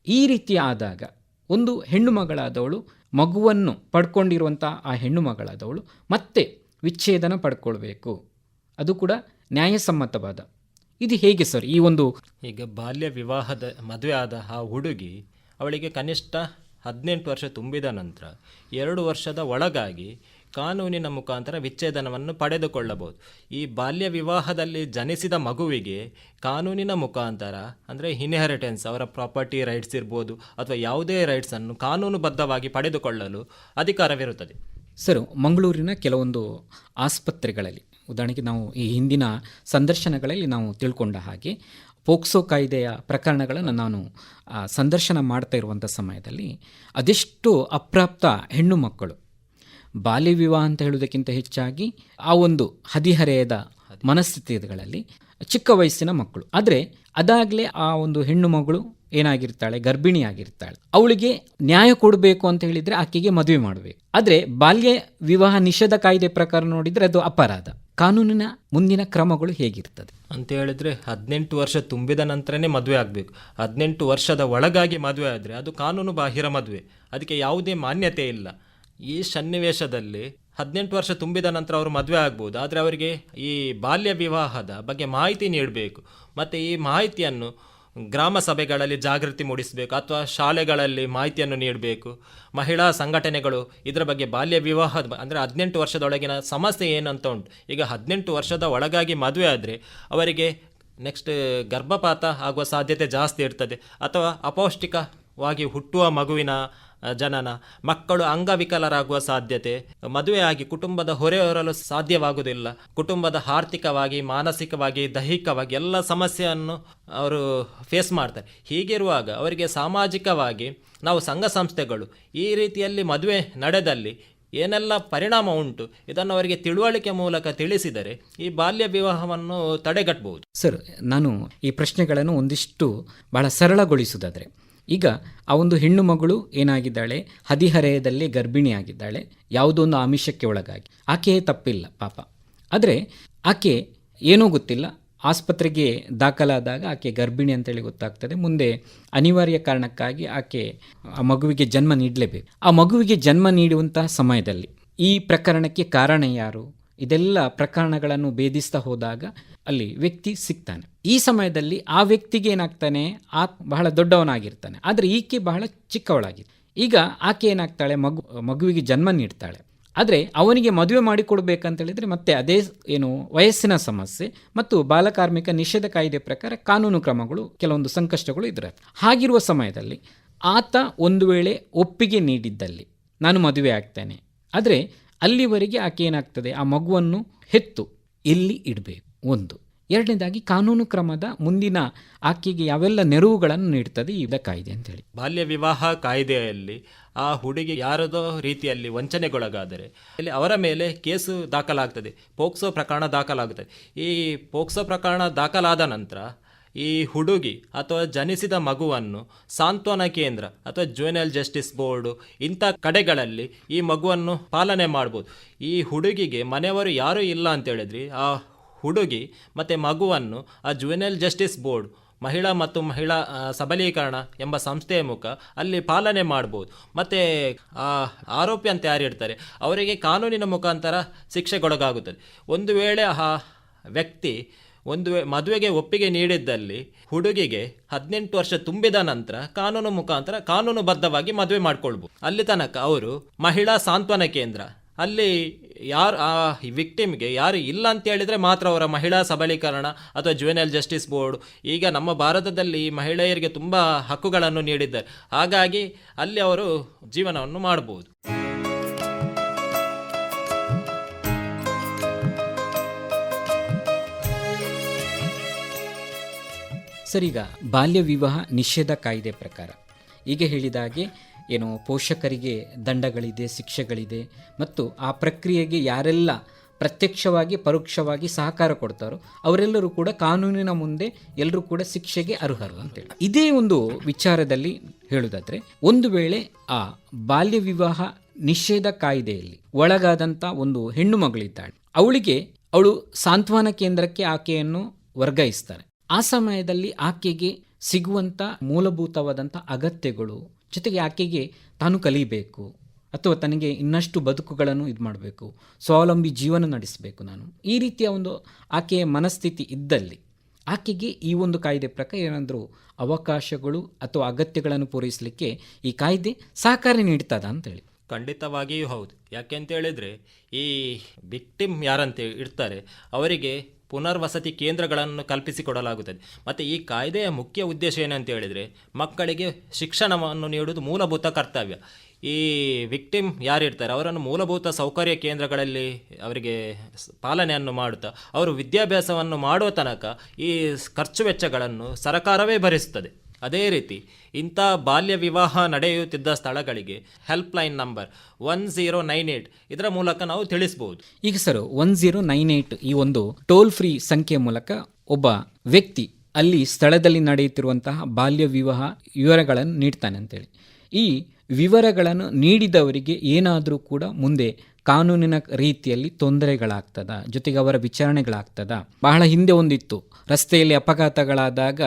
ಈ ರೀತಿ ಆದಾಗ ಒಂದು ಹೆಣ್ಣು ಮಗಳಾದವಳು, ಮಗುವನ್ನು ಪಡ್ಕೊಂಡಿರುವಂಥ ಆ ಹೆಣ್ಣು ಮಗಳಾದವಳು ಮತ್ತೆ ವಿಚ್ಛೇದನ ಪಡ್ಕೊಳ್ಬೇಕು, ಅದು ಕೂಡ ನ್ಯಾಯಸಮ್ಮತವಾದ. ಇದು ಹೇಗೆ ಸರ್ ಈ ಒಂದು? ಈಗ ಬಾಲ್ಯ ವಿವಾಹದ ಮದುವೆ ಆದ ಆ ಹುಡುಗಿ ಅವಳಿಗೆ ಕನಿಷ್ಠ 18 ವರ್ಷ ತುಂಬಿದ ನಂತರ 2 ವರ್ಷದ ಒಳಗಾಗಿ ಕಾನೂನಿನ ಮುಖಾಂತರ ವಿಚ್ಛೇದನವನ್ನು ಪಡೆದುಕೊಳ್ಳಬಹುದು. ಈ ಬಾಲ್ಯ ವಿವಾಹದಲ್ಲಿ ಜನಿಸಿದ ಮಗುವಿಗೆ ಕಾನೂನಿನ ಮುಖಾಂತರ ಅಂದರೆ ಇನ್ಹೆರಿಟೆನ್ಸ್, ಅವರ ಪ್ರಾಪರ್ಟಿ ರೈಟ್ಸ್ ಇರ್ಬೋದು ಅಥವಾ ಯಾವುದೇ ರೈಟ್ಸನ್ನು ಕಾನೂನುಬದ್ಧವಾಗಿ ಪಡೆದುಕೊಳ್ಳಲು ಅಧಿಕಾರವಿರುತ್ತದೆ. ಸರ್, ಮಂಗಳೂರಿನ ಕೆಲವೊಂದು ಆಸ್ಪತ್ರೆಗಳಲ್ಲಿ, ಉದಾಹರಣೆಗೆ ನಾವು ಈ ಹಿಂದಿನ ಸಂದರ್ಶನಗಳಲ್ಲಿ ನಾವು ತಿಳ್ಕೊಂಡ ಹಾಗೆ ಪೋಕ್ಸೋ ಕಾಯ್ದೆಯ ಪ್ರಕರಣಗಳನ್ನು ನಾನು ಸಂದರ್ಶನ ಮಾಡ್ತಾ ಇರುವಂಥ ಸಮಯದಲ್ಲಿ ಅದೆಷ್ಟು ಅಪ್ರಾಪ್ತ ಹೆಣ್ಣು ಮಕ್ಕಳು ಬಾಲ್ಯ ವಿವಾಹ ಅಂತ ಹೇಳೋದಕ್ಕಿಂತ ಹೆಚ್ಚಾಗಿ ಆ ಒಂದು ಹದಿಹರೆಯದ ಮನಸ್ಥಿತಿಗಳಲ್ಲಿ ಚಿಕ್ಕ ವಯಸ್ಸಿನ ಮಕ್ಕಳು. ಆದರೆ ಅದಾಗಲೇ ಆ ಒಂದು ಹೆಣ್ಣು ಮಗಳು ಏನಾಗಿರ್ತಾಳೆ, ಗರ್ಭಿಣಿಯಾಗಿರ್ತಾಳೆ. ಅವಳಿಗೆ ನ್ಯಾಯ ಕೊಡಬೇಕು ಅಂತ ಹೇಳಿದರೆ ಆಕೆಗೆ ಮದುವೆ ಮಾಡಬೇಕು. ಆದರೆ ಬಾಲ್ಯ ವಿವಾಹ ನಿಷೇಧ ಕಾಯ್ದೆ ಪ್ರಕಾರ ನೋಡಿದರೆ ಅದು ಅಪರಾಧ. ಕಾನೂನಿನ ಮುಂದಿನ ಕ್ರಮಗಳು ಹೇಗಿರ್ತದೆ ಅಂತ ಹೇಳಿದ್ರೆ 18 ವರ್ಷ ತುಂಬಿದ ನಂತರನೇ ಮದುವೆ ಆಗಬೇಕು. 18 ವರ್ಷದ ಒಳಗಾಗಿ ಮದುವೆ ಆದರೆ ಅದು ಕಾನೂನು ಬಾಹಿರ ಮದುವೆ, ಅದಕ್ಕೆ ಯಾವುದೇ ಮಾನ್ಯತೆ ಇಲ್ಲ. ಈ ಸನ್ನಿವೇಶದಲ್ಲಿ 18 ವರ್ಷ ತುಂಬಿದ ನಂತರ ಅವರು ಮದುವೆ ಆಗ್ಬೋದು, ಆದರೆ ಅವರಿಗೆ ಈ ಬಾಲ್ಯ ವಿವಾಹದ ಬಗ್ಗೆ ಮಾಹಿತಿ ನೀಡಬೇಕು. ಮತ್ತು ಈ ಮಾಹಿತಿಯನ್ನು ಗ್ರಾಮ ಸಭೆಗಳಲ್ಲಿ ಜಾಗೃತಿ ಮೂಡಿಸಬೇಕು, ಅಥವಾ ಶಾಲೆಗಳಲ್ಲಿ ಮಾಹಿತಿಯನ್ನು ನೀಡಬೇಕು. ಮಹಿಳಾ ಸಂಘಟನೆಗಳು ಇದರ ಬಗ್ಗೆ ಬಾಲ್ಯ ವಿವಾಹದ ಅಂದರೆ 18 ವರ್ಷದೊಳಗಿನ ಸಮಸ್ಯೆ ಏನಂತ ಉಂಟು. ಈಗ 18 ವರ್ಷದ ಒಳಗಾಗಿ ಮದುವೆ ಆದರೆ ಅವರಿಗೆ ನೆಕ್ಸ್ಟ್ ಗರ್ಭಪಾತ ಆಗುವ ಸಾಧ್ಯತೆ ಜಾಸ್ತಿ ಇರ್ತದೆ, ಅಥವಾ ಅಪೌಷ್ಟಿಕವಾಗಿ ಹುಟ್ಟುವ ಮಗುವಿನ ಜನನ, ಮಕ್ಕಳು ಅಂಗವಿಕಲರಾಗುವ ಸಾಧ್ಯತೆ, ಮದುವೆಯಾಗಿ ಕುಟುಂಬದ ಹೊರೆ ಹೊರಲು ಸಾಧ್ಯವಾಗುವುದಿಲ್ಲ, ಕುಟುಂಬದ ಆರ್ಥಿಕವಾಗಿ, ಮಾನಸಿಕವಾಗಿ, ದೈಹಿಕವಾಗಿ ಎಲ್ಲ ಸಮಸ್ಯೆಯನ್ನು ಅವರು ಫೇಸ್ ಮಾಡ್ತಾರೆ. ಹೀಗಿರುವಾಗ ಅವರಿಗೆ ಸಾಮಾಜಿಕವಾಗಿ ನಾವು ಸಂಘ ಸಂಸ್ಥೆಗಳು ಈ ರೀತಿಯಲ್ಲಿ ಮದುವೆ ನಡೆದಲ್ಲಿ ಏನೆಲ್ಲ ಪರಿಣಾಮ ಉಂಟು ಇದನ್ನು ಅವರಿಗೆ ತಿಳುವಳಿಕೆ ಮೂಲಕ ತಿಳಿಸಿದರೆ ಈ ಬಾಲ್ಯ ವಿವಾಹವನ್ನು ತಡೆಗಟ್ಟಬಹುದು. ಸರ್, ನಾನು ಈ ಪ್ರಶ್ನೆಗಳನ್ನು ಒಂದಿಷ್ಟು ಬಹಳ ಸರಳಗೊಳಿಸುವುದಾದರೆ, ಈಗ ಆ ಒಂದು ಹೆಣ್ಣು ಮಗಳು ಏನಾಗಿದ್ದಾಳೆ, ಹದಿಹರೆಯದಲ್ಲಿ ಗರ್ಭಿಣಿಯಾಗಿದ್ದಾಳೆ, ಯಾವುದೊಂದು ಆಮಿಷಕ್ಕೆ ಒಳಗಾಗಿ. ಆಕೆಯೇ ತಪ್ಪಿಲ್ಲ ಪಾಪ. ಆದರೆ ಆಕೆ ಏನೂ ಗೊತ್ತಿಲ್ಲ, ಆಸ್ಪತ್ರೆಗೆ ದಾಖಲಾದಾಗ ಆಕೆ ಗರ್ಭಿಣಿ ಅಂತೇಳಿ ಗೊತ್ತಾಗ್ತದೆ. ಮುಂದೆ ಅನಿವಾರ್ಯ ಕಾರಣಕ್ಕಾಗಿ ಆಕೆ ಆ ಮಗುವಿಗೆ ಜನ್ಮ ನೀಡಲೇಬೇಕು. ಆ ಮಗುವಿಗೆ ಜನ್ಮ ನೀಡುವಂತಹ ಸಮಯದಲ್ಲಿ ಈ ಪ್ರಕರಣಕ್ಕೆ ಕಾರಣ ಯಾರು, ಇದೆಲ್ಲ ಪ್ರಕರಣಗಳನ್ನು ಭೇದಿಸ್ತಾ ಹೋದಾಗ ಅಲ್ಲಿ ವ್ಯಕ್ತಿ ಸಿಗ್ತಾನೆ. ಈ ಸಮಯದಲ್ಲಿ ಆ ವ್ಯಕ್ತಿಗೆ ಏನಾಗ್ತಾನೆ, ಬಹಳ ದೊಡ್ಡವನಾಗಿರ್ತಾನೆ, ಆದರೆ ಈಕೆ ಬಹಳ ಚಿಕ್ಕವಳಾಗಿದೆ. ಈಗ ಆಕೆ ಏನಾಗ್ತಾಳೆ, ಮಗುವಿಗೆ ಜನ್ಮ ನೀಡ್ತಾಳೆ. ಆದರೆ ಅವನಿಗೆ ಮದುವೆ ಮಾಡಿಕೊಡ್ಬೇಕಂತೇಳಿದರೆ ಮತ್ತೆ ಅದೇ ಏನು ವಯಸ್ಸಿನ ಸಮಸ್ಯೆ ಮತ್ತು ಬಾಲಕಾರ್ಮಿಕ ನಿಷೇಧ ಕಾಯ್ದೆ ಪ್ರಕಾರ ಕಾನೂನು ಕ್ರಮಗಳು, ಕೆಲವೊಂದು ಸಂಕಷ್ಟಗಳು ಇದ್ರೆ. ಹಾಗಿರುವ ಸಮಯದಲ್ಲಿ ಆತ ಒಂದು ವೇಳೆ ಒಪ್ಪಿಗೆ ನೀಡಿದ್ದಲ್ಲಿ ನಾನು ಮದುವೆ ಆಗ್ತೇನೆ, ಆದರೆ ಅಲ್ಲಿವರೆಗೆ ಆಕೆ ಏನಾಗ್ತದೆ, ಆ ಮಗುವನ್ನು ಹೆತ್ತು ಎಲ್ಲಿ ಇಡಬೇಕು ಒಂದು. ಎರಡನೇದಾಗಿ ಕಾನೂನು ಕ್ರಮದ ಮುಂದಿನ ಆಕೆಗೆ ಯಾವೆಲ್ಲ ನೆರವುಗಳನ್ನು ನೀಡ್ತದೆ ಈ ಕಾಯ್ದೆ ಅಂತೇಳಿ. ಬಾಲ್ಯ ವಿವಾಹ ಕಾಯ್ದೆಯಲ್ಲಿ ಆ ಹುಡುಗಿ ಯಾರದೋ ರೀತಿಯಲ್ಲಿ ವಂಚನೆಗೊಳಗಾದರೆ ಇಲ್ಲಿ ಅವರ ಮೇಲೆ ಕೇಸು ದಾಖಲಾಗ್ತದೆ, ಪೋಕ್ಸೋ ಪ್ರಕರಣ ದಾಖಲಾಗುತ್ತದೆ. ಈ ಪೋಕ್ಸೋ ಪ್ರಕರಣ ದಾಖಲಾದ ನಂತರ ಈ ಹುಡುಗಿ ಅಥವಾ ಜನಿಸಿದ ಮಗುವನ್ನು ಸಾಂತ್ವನ ಕೇಂದ್ರ ಅಥವಾ ಜುವೆನೈಲ್ ಜಸ್ಟಿಸ್ ಬೋರ್ಡು ಇಂಥ ಕಡೆಗಳಲ್ಲಿ ಈ ಮಗುವನ್ನು ಪಾಲನೆ ಮಾಡ್ಬೋದು. ಈ ಹುಡುಗಿಗೆ ಮನೆಯವರು ಯಾರೂ ಇಲ್ಲ ಅಂತೇಳಿದ್ರಿ, ಆ ಹುಡುಗಿ ಮತ್ತು ಮಗುವನ್ನು ಆ ಜುವೆನೈಲ್ ಜಸ್ಟಿಸ್ ಬೋರ್ಡ್, ಮಹಿಳಾ ಮತ್ತು ಮಹಿಳಾ ಸಬಲೀಕರಣ ಎಂಬ ಸಂಸ್ಥೆಯ ಮುಖ ಅಲ್ಲಿ ಪಾಲನೆ ಮಾಡ್ಬೋದು. ಮತ್ತು ಆರೋಪಿ ಅಂತ ಯಾರಿರ್ತಾರೆ ಅವರಿಗೆ ಕಾನೂನಿನ ಮುಖಾಂತರ ಶಿಕ್ಷೆಗೊಳಗಾಗುತ್ತದೆ. ಒಂದು ವೇಳೆ ಆ ವ್ಯಕ್ತಿ ಮದುವೆಗೆ ಒಪ್ಪಿಗೆ ನೀಡಿದ್ದಲ್ಲಿ ಹುಡುಗಿಗೆ 18 ವರ್ಷ ತುಂಬಿದ ನಂತರ ಕಾನೂನು ಮುಖಾಂತರ ಕಾನೂನುಬದ್ಧವಾಗಿ ಮದುವೆ ಮಾಡ್ಕೊಳ್ಬೋದು. ಅಲ್ಲಿ ತನಕ ಅವರು ಮಹಿಳಾ ಸಾಂತ್ವನ ಕೇಂದ್ರ, ಅಲ್ಲಿ ಯಾರು ಆ ವಿಕ್ಟಿಮ್ಗೆ ಯಾರು ಇಲ್ಲ ಅಂತ ಹೇಳಿದರೆ ಮಾತ್ರ ಅವರ ಮಹಿಳಾ ಸಬಲೀಕರಣ ಅಥವಾ ಜುವೆನೈಲ್ ಜಸ್ಟಿಸ್ ಬೋರ್ಡ್. ಈಗ ನಮ್ಮ ಭಾರತದಲ್ಲಿ ಮಹಿಳೆಯರಿಗೆ ತುಂಬ ಹಕ್ಕುಗಳನ್ನು ನೀಡಿದ್ದಾರೆ, ಹಾಗಾಗಿ ಅಲ್ಲಿ ಅವರು ಜೀವನವನ್ನು ಮಾಡಬಹುದು. ಸರ್, ಈಗ ಬಾಲ್ಯ ವಿವಾಹ ನಿಷೇಧ ಕಾಯ್ದೆ ಪ್ರಕಾರ ಈಗ ಹೇಳಿದಾಗೆ ಏನು ಪೋಷಕರಿಗೆ ದಂಡಗಳಿದೆ, ಶಿಕ್ಷೆಗಳಿದೆ, ಮತ್ತು ಆ ಪ್ರಕ್ರಿಯೆಗೆ ಯಾರೆಲ್ಲ ಪ್ರತ್ಯಕ್ಷವಾಗಿ ಪರೋಕ್ಷವಾಗಿ ಸಹಕಾರ ಕೊಡ್ತಾರೋ ಅವರೆಲ್ಲರೂ ಕೂಡ ಕಾನೂನಿನ ಮುಂದೆ ಎಲ್ಲರೂ ಕೂಡ ಶಿಕ್ಷೆಗೆ ಅರ್ಹರು ಅಂತೇಳಿ. ಇದೇ ಒಂದು ವಿಚಾರದಲ್ಲಿ ಹೇಳುವುದಾದರೆ, ಒಂದು ವೇಳೆ ಆ ಬಾಲ್ಯ ವಿವಾಹ ನಿಷೇಧ ಕಾಯ್ದೆಯಲ್ಲಿ ಒಳಗಾದಂಥ ಒಂದು ಹೆಣ್ಣು ಮಗಳಿದ್ದಾಳೆ, ಅವಳು ಸಾಂತ್ವನ ಕೇಂದ್ರಕ್ಕೆ ಆಕೆಯನ್ನು ವರ್ಗಾಯಿಸ್ತಾರೆ. ಆ ಸಮಯದಲ್ಲಿ ಆಕೆಗೆ ಸಿಗುವಂಥ ಮೂಲಭೂತವಾದಂಥ ಅಗತ್ಯಗಳು ಜೊತೆಗೆ ಆಕೆಗೆ ತಾನು ಕಲಿಬೇಕು ಅಥವಾ ತನಗೆ ಇನ್ನಷ್ಟು ಬದುಕುಗಳನ್ನು ಇದು ಮಾಡಬೇಕು, ಸ್ವಾವಲಂಬಿ ಜೀವನ ನಡೆಸಬೇಕು ನಾನು, ಈ ರೀತಿಯ ಒಂದು ಆಕೆಯ ಮನಸ್ಥಿತಿ ಇದ್ದಲ್ಲಿ ಆಕೆಗೆ ಈ ಒಂದು ಕಾಯ್ದೆ ಪ್ರಕಾರ ಏನಾದರೂ ಅವಕಾಶಗಳು ಅಥವಾ ಅಗತ್ಯಗಳನ್ನು ಪೂರೈಸಲಿಕ್ಕೆ ಈ ಕಾಯ್ದೆ ಸಹಕಾರ ನೀಡ್ತದ ಅಂತೇಳಿ. ಖಂಡಿತವಾಗಿಯೂ ಹೌದು. ಯಾಕೆಂತ ಹೇಳಿದರೆ ಈ ವಿಕ್ಟಿಮ್ ಯಾರಂತ ಇರ್ತಾರೆ ಅವರಿಗೆ ಪುನರ್ವಸತಿ ಕೇಂದ್ರಗಳನ್ನು ಕಲ್ಪಿಸಿಕೊಡಲಾಗುತ್ತದೆ. ಮತ್ತು ಈ ಕಾಯ್ದೆಯ ಮುಖ್ಯ ಉದ್ದೇಶ ಏನಂತ ಹೇಳಿದರೆ ಮಕ್ಕಳಿಗೆ ಶಿಕ್ಷಣವನ್ನು ನೀಡುವುದು ಮೂಲಭೂತ ಕರ್ತವ್ಯ. ಈ ವಿಕ್ಟಿಮ್ ಯಾರಿರ್ತಾರೆ ಅವರನ್ನು ಮೂಲಭೂತ ಸೌಕರ್ಯ ಕೇಂದ್ರಗಳಲ್ಲಿ ಅವರಿಗೆ ಪಾಲನೆಯನ್ನು ಮಾಡುತ್ತಾ ಅವರು ವಿದ್ಯಾಭ್ಯಾಸವನ್ನು ಮಾಡುವ ತನಕ ಈ ಖರ್ಚು ವೆಚ್ಚಗಳನ್ನು ಸರ್ಕಾರವೇ ಭರಿಸುತ್ತದೆ. ಅದೇ ರೀತಿ ಇಂಥ ಬಾಲ್ಯ ವಿವಾಹ ನಡೆಯುತ್ತಿದ್ದ ಸ್ಥಳಗಳಿಗೆ ಹೆಲ್ಪ್ಲೈನ್ ನಂಬರ್ 1098 ಇದರ ಮೂಲಕ ನಾವು ತಿಳಿಸಬಹುದು. ಈಗ ಸರ್ 1098 ಈ ಒಂದು ಟೋಲ್ ಫ್ರೀ ಸಂಖ್ಯೆ ಮೂಲಕ ಒಬ್ಬ ವ್ಯಕ್ತಿ ಅಲ್ಲಿ ಸ್ಥಳದಲ್ಲಿ ನಡೆಯುತ್ತಿರುವಂತಹ ಬಾಲ್ಯ ವಿವಾಹ ವಿವರಗಳನ್ನು ನೀಡ್ತಾನೆ ಅಂತೇಳಿ. ಈ ವಿವರಗಳನ್ನು ನೀಡಿದವರಿಗೆ ಏನಾದರೂ ಕೂಡ ಮುಂದೆ ಕಾನೂನಿನ ರೀತಿಯಲ್ಲಿ ತೊಂದರೆಗಳಾಗ್ತದ, ಜೊತೆಗೆ ಅವರ ವಿಚಾರಣೆಗಳಾಗ್ತದ. ಬಹಳ ಹಿಂದೆ ಒಂದಿತ್ತು, ರಸ್ತೆಯಲ್ಲಿ ಅಪಘಾತಗಳಾದಾಗ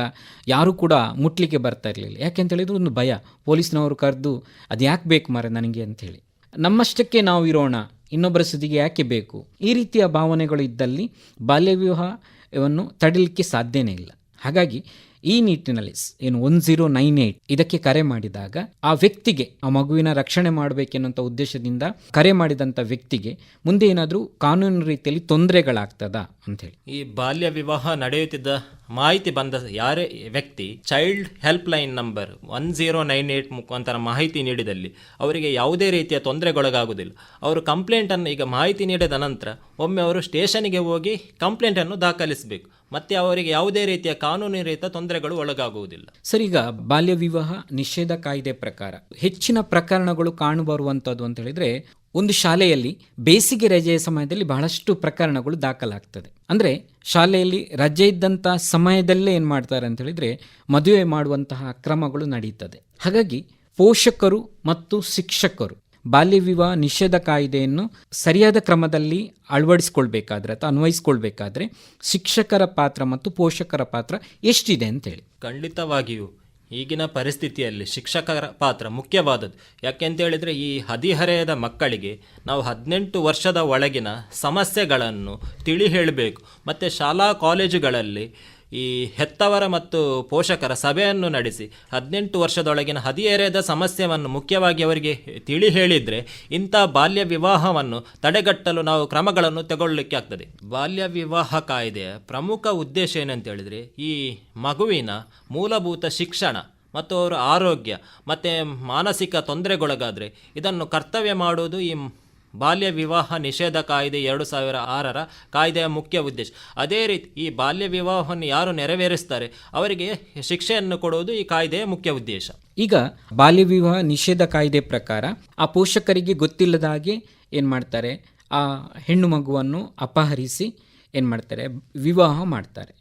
ಯಾರೂ ಕೂಡ ಮುಟ್ಲಿಕ್ಕೆ ಬರ್ತಾ ಇರಲಿಲ್ಲ. ಯಾಕೆಂತೇಳಿದ್ರೆ ಒಂದು ಭಯ, ಪೊಲೀಸ್ನವರು ಕರೆದು ಅದು ಯಾಕೆ ಬೇಕು ಮಾರೆ ನನಗೆ ಅಂಥೇಳಿ, ನಮ್ಮಷ್ಟಕ್ಕೆ ನಾವು ಇರೋಣ, ಇನ್ನೊಬ್ಬರ ಸುದ್ದಿಗೆ ಯಾಕೆ ಬೇಕು, ಈ ರೀತಿಯ ಭಾವನೆಗಳು ಇದ್ದಲ್ಲಿ ಬಾಲ್ಯ ವಿವಾಹವನ್ನು ತಡಿಲಿಕ್ಕೆ ಸಾಧ್ಯನೇ ಇಲ್ಲ. ಹಾಗಾಗಿ ಈ ನಿಟ್ಟಿನಲ್ಲಿ 1098 ಇದಕ್ಕೆ ಕರೆ ಮಾಡಿದಾಗ ಆ ವ್ಯಕ್ತಿಗೆ, ಆ ಮಗುವಿನ ರಕ್ಷಣೆ ಮಾಡಬೇಕೆನ್ನುವಂಥ ಉದ್ದೇಶದಿಂದ ಕರೆ ಮಾಡಿದಂಥ ವ್ಯಕ್ತಿಗೆ ಮುಂದೆ ಏನಾದರೂ ಕಾನೂನಿನ ರೀತಿಯಲ್ಲಿ ತೊಂದರೆಗಳಾಗ್ತದ ಅಂಥೇಳಿ. ಈ ಬಾಲ್ಯ ವಿವಾಹ ನಡೆಯುತ್ತಿದ್ದ ಮಾಹಿತಿ ಬಂದ ಯಾರೇ ವ್ಯಕ್ತಿ ಚೈಲ್ಡ್ ಹೆಲ್ಪ್ ಲೈನ್ ನಂಬರ್ 1098 ಮುಖಾಂತರ ಮಾಹಿತಿ ನೀಡಿದಲ್ಲಿ ಅವರಿಗೆ ಯಾವುದೇ ರೀತಿಯ ತೊಂದರೆಗೊಳಗಾಗುವುದಿಲ್ಲ. ಅವರು ಕಂಪ್ಲೇಂಟನ್ನು ಈಗ ಮಾಹಿತಿ ನೀಡಿದ ನಂತರ ಒಮ್ಮೆ ಅವರು ಸ್ಟೇಷನ್ಗೆ ಹೋಗಿ ಕಂಪ್ಲೇಂಟನ್ನು ದಾಖಲಿಸಬೇಕು. ಮತ್ತೆ ಅವರಿಗೆ ಯಾವುದೇ ರೀತಿಯ ಕಾನೂನಿನ ರೀತಿಯ ತೊಂದರೆಗಳು ಒಳಗಾಗುವುದಿಲ್ಲ. ಸರ್, ಈಗ ಬಾಲ್ಯ ವಿವಾಹ ನಿಷೇಧ ಕಾಯ್ದೆ ಪ್ರಕಾರ ಹೆಚ್ಚಿನ ಪ್ರಕರಣಗಳು ಕಾಣಬರುವಂಥದ್ದು ಅಂತ ಹೇಳಿದ್ರೆ, ಒಂದು ಶಾಲೆಯಲ್ಲಿ ಬೇಸಿಗೆ ರಜೆಯ ಸಮಯದಲ್ಲಿ ಬಹಳಷ್ಟು ಪ್ರಕರಣಗಳು ದಾಖಲಾಗ್ತದೆ. ಅಂದರೆ ಶಾಲೆಯಲ್ಲಿ ರಜೆ ಇದ್ದಂಥ ಸಮಯದಲ್ಲೇ ಏನು ಮಾಡ್ತಾರೆ ಅಂತ ಹೇಳಿದ್ರೆ ಮದುವೆ ಮಾಡುವಂತಹ ಕ್ರಮಗಳು ನಡೀತದೆ. ಹಾಗಾಗಿ ಪೋಷಕರು ಮತ್ತು ಶಿಕ್ಷಕರು ಬಾಲ್ಯ ವಿವಾಹ ನಿಷೇಧ ಕಾಯ್ದೆಯನ್ನು ಸರಿಯಾದ ಕ್ರಮದಲ್ಲಿ ಅಳವಡಿಸ್ಕೊಳ್ಬೇಕಾದ್ರೆ ಅಥವಾ ಅನ್ವಯಿಸ್ಕೊಳ್ಬೇಕಾದ್ರೆ ಶಿಕ್ಷಕರ ಪಾತ್ರ ಮತ್ತು ಪೋಷಕರ ಪಾತ್ರ ಎಷ್ಟಿದೆ ಅಂತೇಳಿ. ಖಂಡಿತವಾಗಿಯೂ ಈಗಿನ ಪರಿಸ್ಥಿತಿಯಲ್ಲಿ ಶಿಕ್ಷಕರ ಪಾತ್ರ ಮುಖ್ಯವಾದದ್ದು. ಯಾಕೆಂತೇಳಿದರೆ ಈ ಹದಿಹರೆಯದ ಮಕ್ಕಳಿಗೆ ನಾವು 18 ವರ್ಷದ ಒಳಗಿನ ಸಮಸ್ಯೆಗಳನ್ನು ತಿಳಿ ಹೇಳಬೇಕು. ಮತ್ತು ಶಾಲಾ ಕಾಲೇಜುಗಳಲ್ಲಿ ಈ ಹೆತ್ತವರ ಮತ್ತು ಪೋಷಕರ ಸಭೆಯನ್ನು ನಡೆಸಿ 18 ವರ್ಷದೊಳಗಿನ ಹದಿಹರೆಯದ ಸಮಸ್ಯೆಯನ್ನು ಮುಖ್ಯವಾಗಿ ಅವರಿಗೆ ತಿಳಿ ಹೇಳಿದರೆ ಇಂಥ ಬಾಲ್ಯ ವಿವಾಹವನ್ನು ತಡೆಗಟ್ಟಲು ನಾವು ಕ್ರಮಗಳನ್ನು ತಗೊಳ್ಳಲಿಕ್ಕೆ ಆಗ್ತದೆ. ಬಾಲ್ಯ ವಿವಾಹ ಕಾಯ್ದೆಯ ಪ್ರಮುಖ ಉದ್ದೇಶ ಏನಂತೇಳಿದರೆ ಈ ಮಗುವಿನ ಮೂಲಭೂತ ಶಿಕ್ಷಣ ಮತ್ತು ಅವರ ಆರೋಗ್ಯ ಮತ್ತು ಮಾನಸಿಕ ತೊಂದರೆಗೊಳಗಾದರೆ ಇದನ್ನು ಕರ್ತವ್ಯ ಮಾಡುವುದು ಈ ಬಾಲ್ಯ ವಿವಾಹ ನಿಷೇಧ ಕಾಯ್ದೆ 2006ರ ಕಾಯ್ದೆಯ ಮುಖ್ಯ ಉದ್ದೇಶ. ಅದೇ ರೀತಿ ಈ ಬಾಲ್ಯ ವಿವಾಹವನ್ನು ಯಾರು ನೆರವೇರಿಸ್ತಾರೆ ಅವರಿಗೆ ಶಿಕ್ಷೆಯನ್ನು ಕೊಡುವುದು ಈ ಕಾಯ್ದೆಯ ಮುಖ್ಯ ಉದ್ದೇಶ. ಈಗ ಬಾಲ್ಯ ವಿವಾಹ ನಿಷೇಧ ಕಾಯ್ದೆ ಪ್ರಕಾರ ಆ ಪೋಷಕರಿಗೆ ಗೊತ್ತಿಲ್ಲದ ಹಾಗೆ ಏನು ಮಾಡ್ತಾರೆ, ಆ ಹೆಣ್ಣು ಮಗುವನ್ನು ಅಪಹರಿಸಿ ಏನು ಮಾಡ್ತಾರೆ, ವಿವಾಹ ಮಾಡ್ತಾರೆ.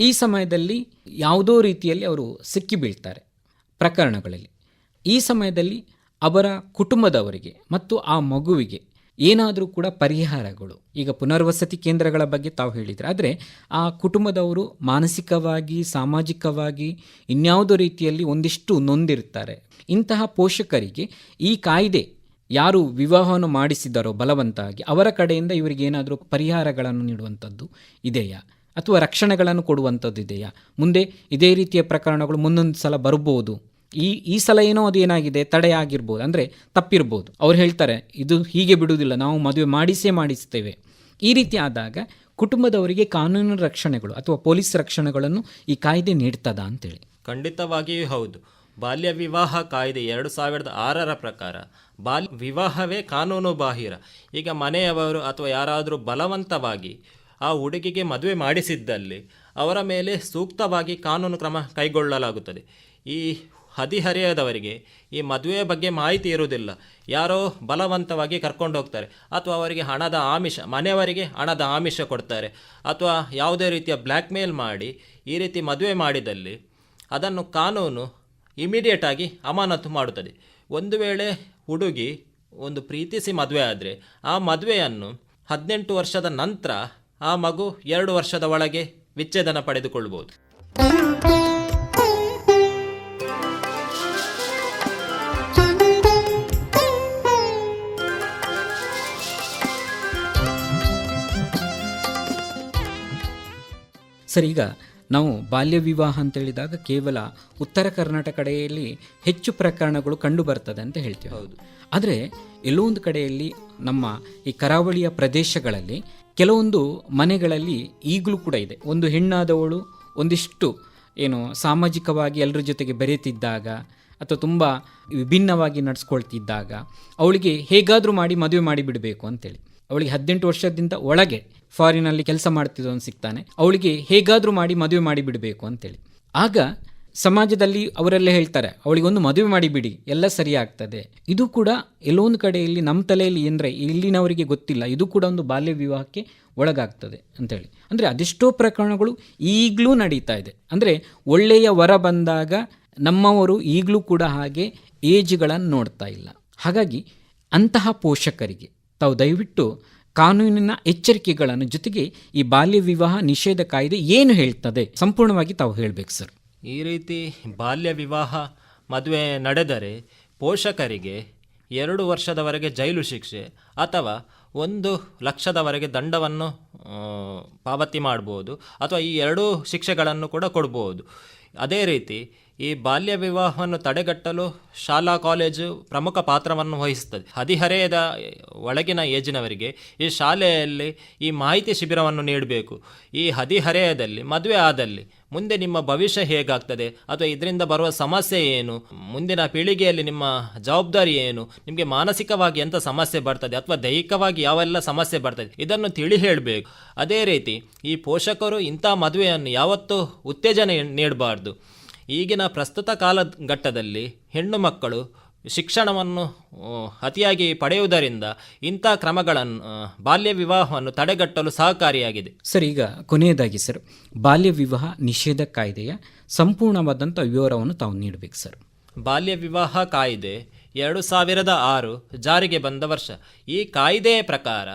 ಈ ಸಮಯದಲ್ಲಿ ಯಾವುದೋ ರೀತಿಯಲ್ಲಿ ಅವರು ಸಿಕ್ಕಿ ಬೀಳ್ತಾರೆ ಪ್ರಕರಣಗಳಲ್ಲಿ. ಈ ಸಮಯದಲ್ಲಿ ಅವರ ಕುಟುಂಬದವರಿಗೆ ಮತ್ತು ಆ ಮಗುವಿಗೆ ಏನಾದರೂ ಕೂಡ ಪರಿಹಾರಗಳು, ಈಗ ಪುನರ್ವಸತಿ ಕೇಂದ್ರಗಳ ಬಗ್ಗೆ ತಾವು ಹೇಳಿದರೆ, ಆದರೆ ಆ ಕುಟುಂಬದವರು ಮಾನಸಿಕವಾಗಿ ಸಾಮಾಜಿಕವಾಗಿ ಇನ್ಯಾವುದೋ ರೀತಿಯಲ್ಲಿ ಒಂದಿಷ್ಟು ನೊಂದಿರ್ತಾರೆ. ಇಂತಹ ಪೋಷಕರಿಗೆ ಈ ಕಾಯ್ದೆ ಯಾರು ವಿವಾಹವನ್ನು ಮಾಡಿಸಿದ್ದಾರೋ ಬಲವಂತವಾಗಿ ಅವರ ಕಡೆಯಿಂದ ಇವರಿಗೆ ಏನಾದರೂ ಪರಿಹಾರಗಳನ್ನು ನೀಡುವಂಥದ್ದು ಇದೆಯಾ ಅಥವಾ ರಕ್ಷಣೆಗಳನ್ನು ಕೊಡುವಂಥದ್ದು ಇದೆಯಾ? ಮುಂದೆ ಇದೇ ರೀತಿಯ ಪ್ರಕರಣಗಳು ಮುಂದೊಂದು ಸಲ ಬರ್ಬೋದು. ಈ ಸಲ ಏನೋ ಅದು ಏನಾಗಿದೆ ತಡೆಯಾಗಿರ್ಬೋದು, ಅಂದರೆ ತಪ್ಪಿರ್ಬೋದು. ಅವ್ರು ಹೇಳ್ತಾರೆ ಇದು ಹೀಗೆ ಬಿಡುವುದಿಲ್ಲ, ನಾವು ಮದುವೆ ಮಾಡಿಸ್ತೇವೆ. ಈ ರೀತಿ ಆದಾಗ ಕುಟುಂಬದವರಿಗೆ ಕಾನೂನಿನ ರಕ್ಷಣೆಗಳು ಅಥವಾ ಪೊಲೀಸ್ ರಕ್ಷಣೆಗಳನ್ನು ಈ ಕಾಯ್ದೆ ನೀಡ್ತದಾ ಅಂತೇಳಿ. ಖಂಡಿತವಾಗಿಯೂ ಹೌದು. ಬಾಲ್ಯ ವಿವಾಹ ಕಾಯ್ದೆ 2006ರ ಪ್ರಕಾರ ಬಾಲ್ಯ ವಿವಾಹವೇ ಕಾನೂನು ಬಾಹಿರ. ಈಗ ಮನೆಯವರು ಅಥವಾ ಯಾರಾದರೂ ಬಲವಂತವಾಗಿ ಆ ಹುಡುಗಿಗೆ ಮದುವೆ ಮಾಡಿಸಿದ್ದಲ್ಲಿ ಅವರ ಮೇಲೆ ಸೂಕ್ತವಾಗಿ ಕಾನೂನು ಕ್ರಮ ಕೈಗೊಳ್ಳಲಾಗುತ್ತದೆ. ಈ ಹದಿಹರೆಯದವರಿಗೆ ಈ ಮದುವೆಯ ಬಗ್ಗೆ ಮಾಹಿತಿ ಇರುವುದಿಲ್ಲ. ಯಾರೋ ಬಲವಂತವಾಗಿ ಕರ್ಕೊಂಡು ಹೋಗ್ತಾರೆ ಅಥವಾ ಅವರಿಗೆ ಹಣದ ಆಮಿಷ, ಮನೆಯವರಿಗೆ ಹಣದ ಆಮಿಷ ಕೊಡ್ತಾರೆ ಅಥವಾ ಯಾವುದೇ ರೀತಿಯ ಬ್ಲ್ಯಾಕ್ ಮೇಲ್ ಮಾಡಿ ಈ ರೀತಿ ಮದುವೆ ಮಾಡಿದಲ್ಲಿ ಅದನ್ನು ಕಾನೂನು ಇಮಿಡಿಯೇಟಾಗಿ ಅಮಾನತು ಮಾಡುತ್ತದೆ. ಒಂದು ವೇಳೆ ಹುಡುಗಿ ಒಂದು ಪ್ರೀತಿಸಿ ಮದುವೆ ಆದರೆ ಆ ಮದುವೆಯನ್ನು 18 ವರ್ಷದ ನಂತರ ಆ ಮಗು 2 ವರ್ಷದ ಒಳಗೆ ವಿಚ್ಛೇದನ ಪಡೆದುಕೊಳ್ಳಬಹುದು. ಸರ್, ಈಗ ನಾವು ಬಾಲ್ಯ ವಿವಾಹ ಅಂತ ಹೇಳಿದಾಗ ಕೇವಲ ಉತ್ತರ ಕರ್ನಾಟಕ ಕಡೆಯಲ್ಲಿ ಹೆಚ್ಚು ಪ್ರಕರಣಗಳು ಕಂಡು ಬರ್ತದೆ ಅಂತ ಹೇಳ್ತೀವಿ. ಹೌದು. ಆದರೆ ಎಲ್ಲೋ ಒಂದು ಕಡೆಯಲ್ಲಿ ನಮ್ಮ ಈ ಕರಾವಳಿಯ ಪ್ರದೇಶಗಳಲ್ಲಿ ಕೆಲವೊಂದು ಮನೆಗಳಲ್ಲಿ ಈಗಲೂ ಕೂಡ ಇದೆ. ಒಂದು ಹೆಣ್ಣಾದವಳು ಒಂದಿಷ್ಟು ಸಾಮಾಜಿಕವಾಗಿ ಎಲ್ಲರ ಜೊತೆಗೆ ಬೆರೆತಿದ್ದಾಗ ಅಥವಾ ತುಂಬ ವಿಭಿನ್ನವಾಗಿ ನಡೆಸ್ಕೊಳ್ತಿದ್ದಾಗ ಅವಳಿಗೆ ಹೇಗಾದರೂ ಮಾಡಿ ಮದುವೆ ಮಾಡಿಬಿಡಬೇಕು ಅಂತೇಳಿ, ಅವಳಿಗೆ 18 ವರ್ಷದಿಂದ ಒಳಗೆ ಫಾರಿನಲ್ಲಿ ಕೆಲಸ ಮಾಡ್ತಿದ್ದವನು ಸಿಗ್ತಾನೆ, ಅವಳಿಗೆ ಹೇಗಾದರೂ ಮಾಡಿ ಮದುವೆ ಮಾಡಿಬಿಡಬೇಕು ಅಂತೇಳಿ. ಆಗ ಸಮಾಜದಲ್ಲಿ ಅವರೆಲ್ಲ ಹೇಳ್ತಾರೆ ಅವಳಿಗೊಂದು ಮದುವೆ ಮಾಡಿಬಿಡಿ, ಎಲ್ಲ ಸರಿ ಆಗ್ತದೆ. ಇದು ಕೂಡ ಎಲ್ಲೊಂದು ಕಡೆಯಲ್ಲಿ ನಮ್ಮ ತಲೆಯಲ್ಲಿ ಅಂದರೆ ಇಲ್ಲಿನವರಿಗೆ ಗೊತ್ತಿಲ್ಲ, ಇದು ಕೂಡ ಒಂದು ಬಾಲ್ಯ ವಿವಾಹಕ್ಕೆ ಒಳಗಾಗ್ತದೆ ಅಂತೇಳಿ. ಅಂದರೆ ಅದೆಷ್ಟೋ ಪ್ರಕರಣಗಳು ಈಗಲೂ ನಡೀತಾ ಇದೆ. ಅಂದರೆ ಒಳ್ಳೆಯ ವರ ಬಂದಾಗ ನಮ್ಮವರು ಈಗಲೂ ಕೂಡ ಹಾಗೆ ಏಜ್ಗಳನ್ನು ನೋಡ್ತಾ ಇಲ್ಲ. ಹಾಗಾಗಿ ಅಂತಹ ಪೋಷಕರಿಗೆ ತಾವು ದಯವಿಟ್ಟು ಕಾನೂನಿನ ಎಚ್ಚರಿಕೆಗಳನ್ನು ಜೊತೆಗೆ ಈ ಬಾಲ್ಯ ವಿವಾಹ ನಿಷೇಧ ಕಾಯ್ದೆ ಏನು ಹೇಳ್ತದೆ ಸಂಪೂರ್ಣವಾಗಿ ತಾವು ಹೇಳಬೇಕು ಸರ್. ಈ ರೀತಿ ಬಾಲ್ಯ ವಿವಾಹ ಮದುವೆ ನಡೆದರೆ ಪೋಷಕರಿಗೆ 2 ವರ್ಷದವರೆಗೆ ಜೈಲು ಶಿಕ್ಷೆ ಅಥವಾ 1 ಲಕ್ಷದವರೆಗೆ ದಂಡವನ್ನು ಪಾವತಿ ಮಾಡ್ಬೋದು, ಅಥವಾ ಈ 2 ಶಿಕ್ಷೆಗಳನ್ನು ಕೂಡ ಕೊಡ್ಬೋದು. ಅದೇ ರೀತಿ ಈ ಬಾಲ್ಯ ವಿವಾಹವನ್ನು ತಡೆಗಟ್ಟಲು ಶಾಲಾ ಕಾಲೇಜು ಪ್ರಮುಖ ಪಾತ್ರವನ್ನು ವಹಿಸುತ್ತದೆ. ಹದಿಹರೆಯದ ಒಳಗಿನ ಏಜಿನವರಿಗೆ ಈ ಶಾಲೆಯಲ್ಲಿ ಈ ಮಾಹಿತಿ ಶಿಬಿರವನ್ನು ನೀಡಬೇಕು. ಈ ಹದಿಹರೆಯದಲ್ಲಿ ಮದುವೆ ಆದಲ್ಲಿ ಮುಂದೆ ನಿಮ್ಮ ಭವಿಷ್ಯ ಹೇಗಾಗ್ತದೆ, ಅಥವಾ ಇದರಿಂದ ಬರುವ ಸಮಸ್ಯೆ ಏನು, ಮುಂದಿನ ಪೀಳಿಗೆಯಲ್ಲಿ ನಿಮ್ಮ ಜವಾಬ್ದಾರಿ ಏನು, ನಿಮಗೆ ಮಾನಸಿಕವಾಗಿ ಎಂಥ ಸಮಸ್ಯೆ ಬರ್ತದೆ ಅಥವಾ ದೈಹಿಕವಾಗಿ ಯಾವೆಲ್ಲ ಸಮಸ್ಯೆ ಬರ್ತದೆ, ಇದನ್ನು ತಿಳಿ ಹೇಳಬೇಕು. ಅದೇ ರೀತಿ ಈ ಪೋಷಕರು ಇಂಥ ಮದುವೆಯನ್ನು ಯಾವತ್ತೂ ಉತ್ತೇಜನ ನೀಡಬಾರ್ದು. ಈಗಿನ ಪ್ರಸ್ತುತ ಕಾಲಘಟ್ಟದಲ್ಲಿ ಹೆಣ್ಣು ಮಕ್ಕಳು ಶಿಕ್ಷಣವನ್ನು ಅತಿಯಾಗಿ ಪಡೆಯುವುದರಿಂದ ಇಂಥ ಕ್ರಮಗಳನ್ನು ಬಾಲ್ಯ ವಿವಾಹವನ್ನು ತಡೆಗಟ್ಟಲು ಸಹಕಾರಿಯಾಗಿದೆ. ಸರ್, ಈಗ ಕೊನೆಯದಾಗಿ ಸರ್, ಬಾಲ್ಯ ವಿವಾಹ ನಿಷೇಧ ಕಾಯ್ದೆಯ ಸಂಪೂರ್ಣವಾದಂಥ ವಿವರವನ್ನು ತಾವು ನೀಡಬೇಕು ಸರ್. ಬಾಲ್ಯ ವಿವಾಹ ಕಾಯ್ದೆ 2006 ಜಾರಿಗೆ ಬಂದ ವರ್ಷ. ಈ ಕಾಯ್ದೆಯ ಪ್ರಕಾರ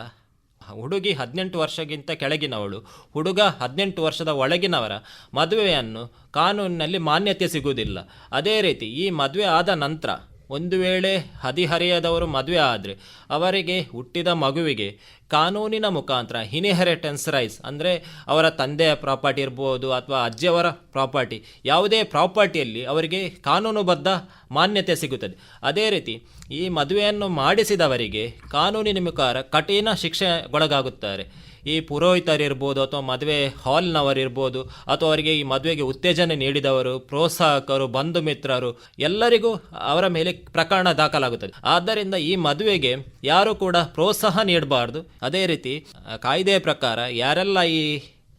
ಹುಡುಗಿ 18 ವರ್ಷಕ್ಕಿಂತ ಕೆಳಗಿನವಳು, ಹುಡುಗ 18 ವರ್ಷದ ಒಳಗಿನವರ ಮದುವೆಯನ್ನು ಕಾನೂನಿನಲ್ಲಿ ಮಾನ್ಯತೆ ಸಿಗುವುದಿಲ್ಲ. ಅದೇ ರೀತಿ ಈ ಮದುವೆ ಆದ ನಂತರ ಒಂದು ವೇಳೆ ಹದಿಹರೆಯದವರು ಮದುವೆ ಆದರೆ ಅವರಿಗೆ ಹುಟ್ಟಿದ ಮಗುವಿಗೆ ಕಾನೂನಿನ ಮುಖಾಂತರ ಇನ್ಹೆರಿಟೆನ್ಸ್ ರೈಟ್ಸ್, ಅಂದರೆ ಅವರ ತಂದೆಯ ಪ್ರಾಪರ್ಟಿ ಇರ್ಬೋದು ಅಥವಾ ಅಜ್ಜಿಯವರ ಪ್ರಾಪರ್ಟಿ, ಯಾವುದೇ ಪ್ರಾಪರ್ಟಿಯಲ್ಲಿ ಅವರಿಗೆ ಕಾನೂನುಬದ್ಧ ಮಾನ್ಯತೆ ಸಿಗುತ್ತದೆ. ಅದೇ ರೀತಿ ಈ ಮದುವೆಯನ್ನು ಮಾಡಿಸಿದವರಿಗೆ ಕಾನೂನಿನ ಮುಖಾಂತರ ಕಠಿಣ ಶಿಕ್ಷೆಗೊಳಗಾಗುತ್ತಾರೆ. ಈ ಪುರೋಹಿತರಿರ್ಬೋದು ಅಥವಾ ಮದುವೆ ಹಾಲ್ನವರಿರ್ಬೋದು ಅಥವಾ ಅವರಿಗೆ ಈ ಮದುವೆಗೆ ಉತ್ತೇಜನ ನೀಡಿದವರು, ಪ್ರೋತ್ಸಾಹಕರು, ಬಂಧು ಮಿತ್ರರು ಎಲ್ಲರಿಗೂ ಅವರ ಮೇಲೆ ಪ್ರಕರಣ ದಾಖಲಾಗುತ್ತದೆ. ಆದ್ದರಿಂದ ಈ ಮದುವೆಗೆ ಯಾರು ಕೂಡ ಪ್ರೋತ್ಸಾಹ ನೀಡಬಾರ್ದು. ಅದೇ ರೀತಿ ಕಾಯ್ದೆಯ ಪ್ರಕಾರ ಯಾರೆಲ್ಲ ಈ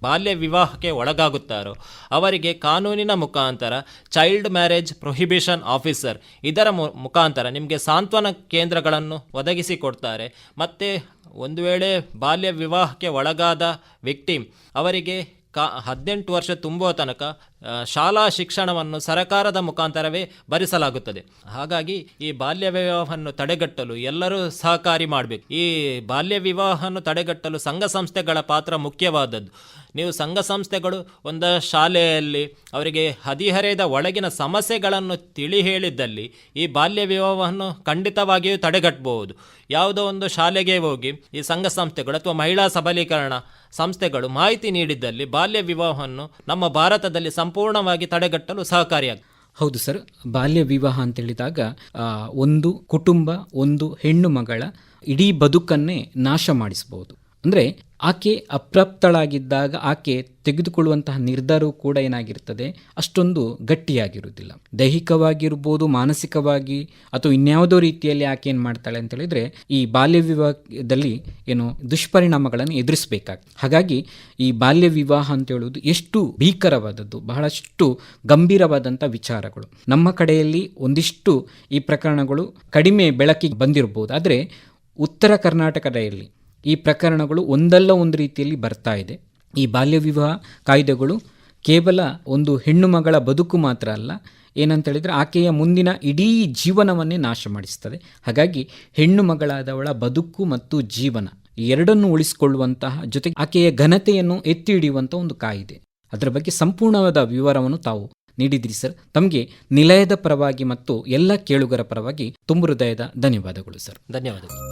ಬಾಲ್ಯ ವಿವಾಹಕ್ಕೆ ಒಳಗಾಗುತ್ತಾರೋ ಅವರಿಗೆ ಕಾನೂನಿನ ಮುಖಾಂತರ ಚೈಲ್ಡ್ ಮ್ಯಾರೇಜ್ ಪ್ರೊಹಿಬಿಷನ್ ಆಫೀಸರ್ ಇದರ ಮುಖಾಂತರ ನಿಮಗೆ ಸಾಂತ್ವನ ಕೇಂದ್ರಗಳನ್ನು ಒದಗಿಸಿಕೊಡ್ತಾರೆ. ಮತ್ತು ಒಂದು ವೇಳೆ ಬಾಲ್ಯ ವಿವಾಹಕ್ಕೆ ಒಳಗಾದ ವಿಕ್ಟಿಮ್ ಅವರಿಗೆ 18 ವರ್ಷ ತುಂಬುವ ತನಕ ಶಾಲಾ ಶಿಕ್ಷಣವನ್ನು ಸರಕಾರದ ಮುಖಾಂತರವೇ ಭರಿಸಲಾಗುತ್ತದೆ. ಹಾಗಾಗಿ ಈ ಬಾಲ್ಯ ವಿವಾಹವನ್ನು ತಡೆಗಟ್ಟಲು ಎಲ್ಲರೂ ಸಹಕಾರಿ ಮಾಡಬೇಕು. ಈ ಬಾಲ್ಯ ವಿವಾಹವನ್ನು ತಡೆಗಟ್ಟಲು ಸಂಘ ಸಂಸ್ಥೆಗಳ ಪಾತ್ರ ಮುಖ್ಯವಾದದ್ದು. ನೀವು ಸಂಘ ಸಂಸ್ಥೆಗಳು ಒಂದು ಶಾಲೆಯಲ್ಲಿ ಅವರಿಗೆ ಹದಿಹರೆಯದ ಒಳಗಿನ ಸಮಸ್ಯೆಗಳನ್ನು ತಿಳಿ ಹೇಳಿದ್ದಲ್ಲಿ ಈ ಬಾಲ್ಯ ವಿವಾಹವನ್ನು ಖಂಡಿತವಾಗಿಯೂ ತಡೆಗಟ್ಟಬಹುದು. ಯಾವುದೋ ಒಂದು ಶಾಲೆಗೆ ಹೋಗಿ ಈ ಸಂಘ ಸಂಸ್ಥೆಗಳು ಅಥವಾ ಮಹಿಳಾ ಸಬಲೀಕರಣ ಸಂಸ್ಥೆಗಳು ಮಾಹಿತಿ ನೀಡಿದ್ದಲ್ಲಿ ಬಾಲ್ಯ ವಿವಾಹವನ್ನು ನಮ್ಮ ಭಾರತದಲ್ಲಿ ಸಂಪೂರ್ಣವಾಗಿ ತಡೆಗಟ್ಟಲು ಸಹಕಾರಿಯಾಗಿದೆ. ಹೌದು ಸರ್, ಬಾಲ್ಯ ವಿವಾಹ ಅಂತೇಳಿದಾಗ ಒಂದು ಕುಟುಂಬ, ಒಂದು ಹೆಣ್ಣು ಮಗಳ ಇಡೀ ಬದುಕನ್ನೇ ನಾಶ ಮಾಡಿಸಬಹುದು. ಅಂದರೆ ಆಕೆ ಅಪ್ರಾಪ್ತಳಾಗಿದ್ದಾಗ ಆಕೆ ತೆಗೆದುಕೊಳ್ಳುವಂತಹ ನಿರ್ಧಾರವೂ ಕೂಡ ಏನಾಗಿರ್ತದೆ, ಅಷ್ಟೊಂದು ಗಟ್ಟಿಯಾಗಿರುವುದಿಲ್ಲ. ದೈಹಿಕವಾಗಿರ್ಬೋದು, ಮಾನಸಿಕವಾಗಿ ಅಥವಾ ಇನ್ಯಾವುದೋ ರೀತಿಯಲ್ಲಿ ಆಕೆ ಏನು ಮಾಡ್ತಾಳೆ ಅಂತ ಹೇಳಿದ್ರೆ ಈ ಬಾಲ್ಯ ವಿವಾಹದಲ್ಲಿ ಏನು ದುಷ್ಪರಿಣಾಮಗಳನ್ನು ಎದುರಿಸಬೇಕಾಗ್ತದೆ. ಹಾಗಾಗಿ ಈ ಬಾಲ್ಯ ವಿವಾಹ ಅಂತ ಹೇಳುವುದು ಎಷ್ಟು ಭೀಕರವಾದದ್ದು, ಬಹಳಷ್ಟು ಗಂಭೀರವಾದಂಥ ವಿಚಾರಗಳು. ನಮ್ಮ ಕಡೆಯಲ್ಲಿ ಒಂದಿಷ್ಟು ಈ ಪ್ರಕರಣಗಳು ಕಡಿಮೆ ಬೆಳಕಿಗೆ ಬಂದಿರಬಹುದು, ಆದರೆ ಉತ್ತರ ಕರ್ನಾಟಕದಲ್ಲಿ ಈ ಪ್ರಕರಣಗಳು ಒಂದಲ್ಲ ಒಂದು ರೀತಿಯಲ್ಲಿ ಬರ್ತಾ ಇದೆ. ಈ ಬಾಲ್ಯ ವಿವಾಹ ಕಾಯ್ದೆಗಳು ಕೇವಲ ಒಂದು ಹೆಣ್ಣು ಮಗಳ ಬದುಕು ಮಾತ್ರ ಅಲ್ಲ, ಏನಂತೇಳಿದರೆ ಆಕೆಯ ಮುಂದಿನ ಇಡೀ ಜೀವನವನ್ನೇ ನಾಶ ಮಾಡಿಸ್ತದೆ. ಹಾಗಾಗಿ ಹೆಣ್ಣು ಮಗಳಾದವಳ ಬದುಕು ಮತ್ತು ಜೀವನ ಎರಡನ್ನೂ ಉಳಿಸಿಕೊಳ್ಳುವಂತಹ ಜೊತೆಗೆ ಆಕೆಯ ಘನತೆಯನ್ನು ಎತ್ತಿ ಹಿಡಿಯುವಂಥ ಒಂದು ಕಾಯ್ದೆ. ಅದರ ಬಗ್ಗೆ ಸಂಪೂರ್ಣವಾದ ವಿವರವನ್ನು ತಾವು ನೀಡಿದ್ರಿ ಸರ್. ತಮಗೆ ನಿಲಯದ ಪರವಾಗಿ ಮತ್ತು ಎಲ್ಲ ಕೇಳುಗರ ಪರವಾಗಿ ತುಂಬ ಹೃದಯದ ಧನ್ಯವಾದಗಳು ಸರ್. ಧನ್ಯವಾದಗಳು.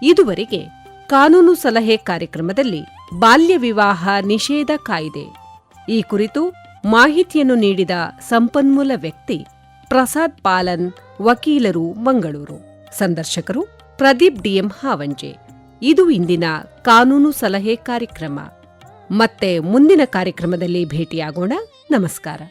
ಇದುವರೆಗೆ ಕಾನೂನು ಸಲಹೆ ಕಾರ್ಯಕ್ರಮದಲ್ಲಿ ಬಾಲ್ಯ ವಿವಾಹ ನಿಷೇಧ ಕಾಯ್ದೆ ಈ ಕುರಿತು ಮಾಹಿತಿಯನ್ನು ನೀಡಿದ ಸಂಪನ್ಮೂಲ ವ್ಯಕ್ತಿ ಪ್ರಸಾದ್ ಪಾಲನ್, ವಕೀಲರು, ಮಂಗಳೂರು. ಸಂದರ್ಶಕರು ಪ್ರದೀಪ್ ಡಿಎಂ ಹಾವಂಜೆ. ಇದು ಇಂದಿನ ಕಾನೂನು ಸಲಹೆ ಕಾರ್ಯಕ್ರಮ. ಮತ್ತೆ ಮುಂದಿನ ಕಾರ್ಯಕ್ರಮದಲ್ಲಿ ಭೇಟಿಯಾಗೋಣ. ನಮಸ್ಕಾರ.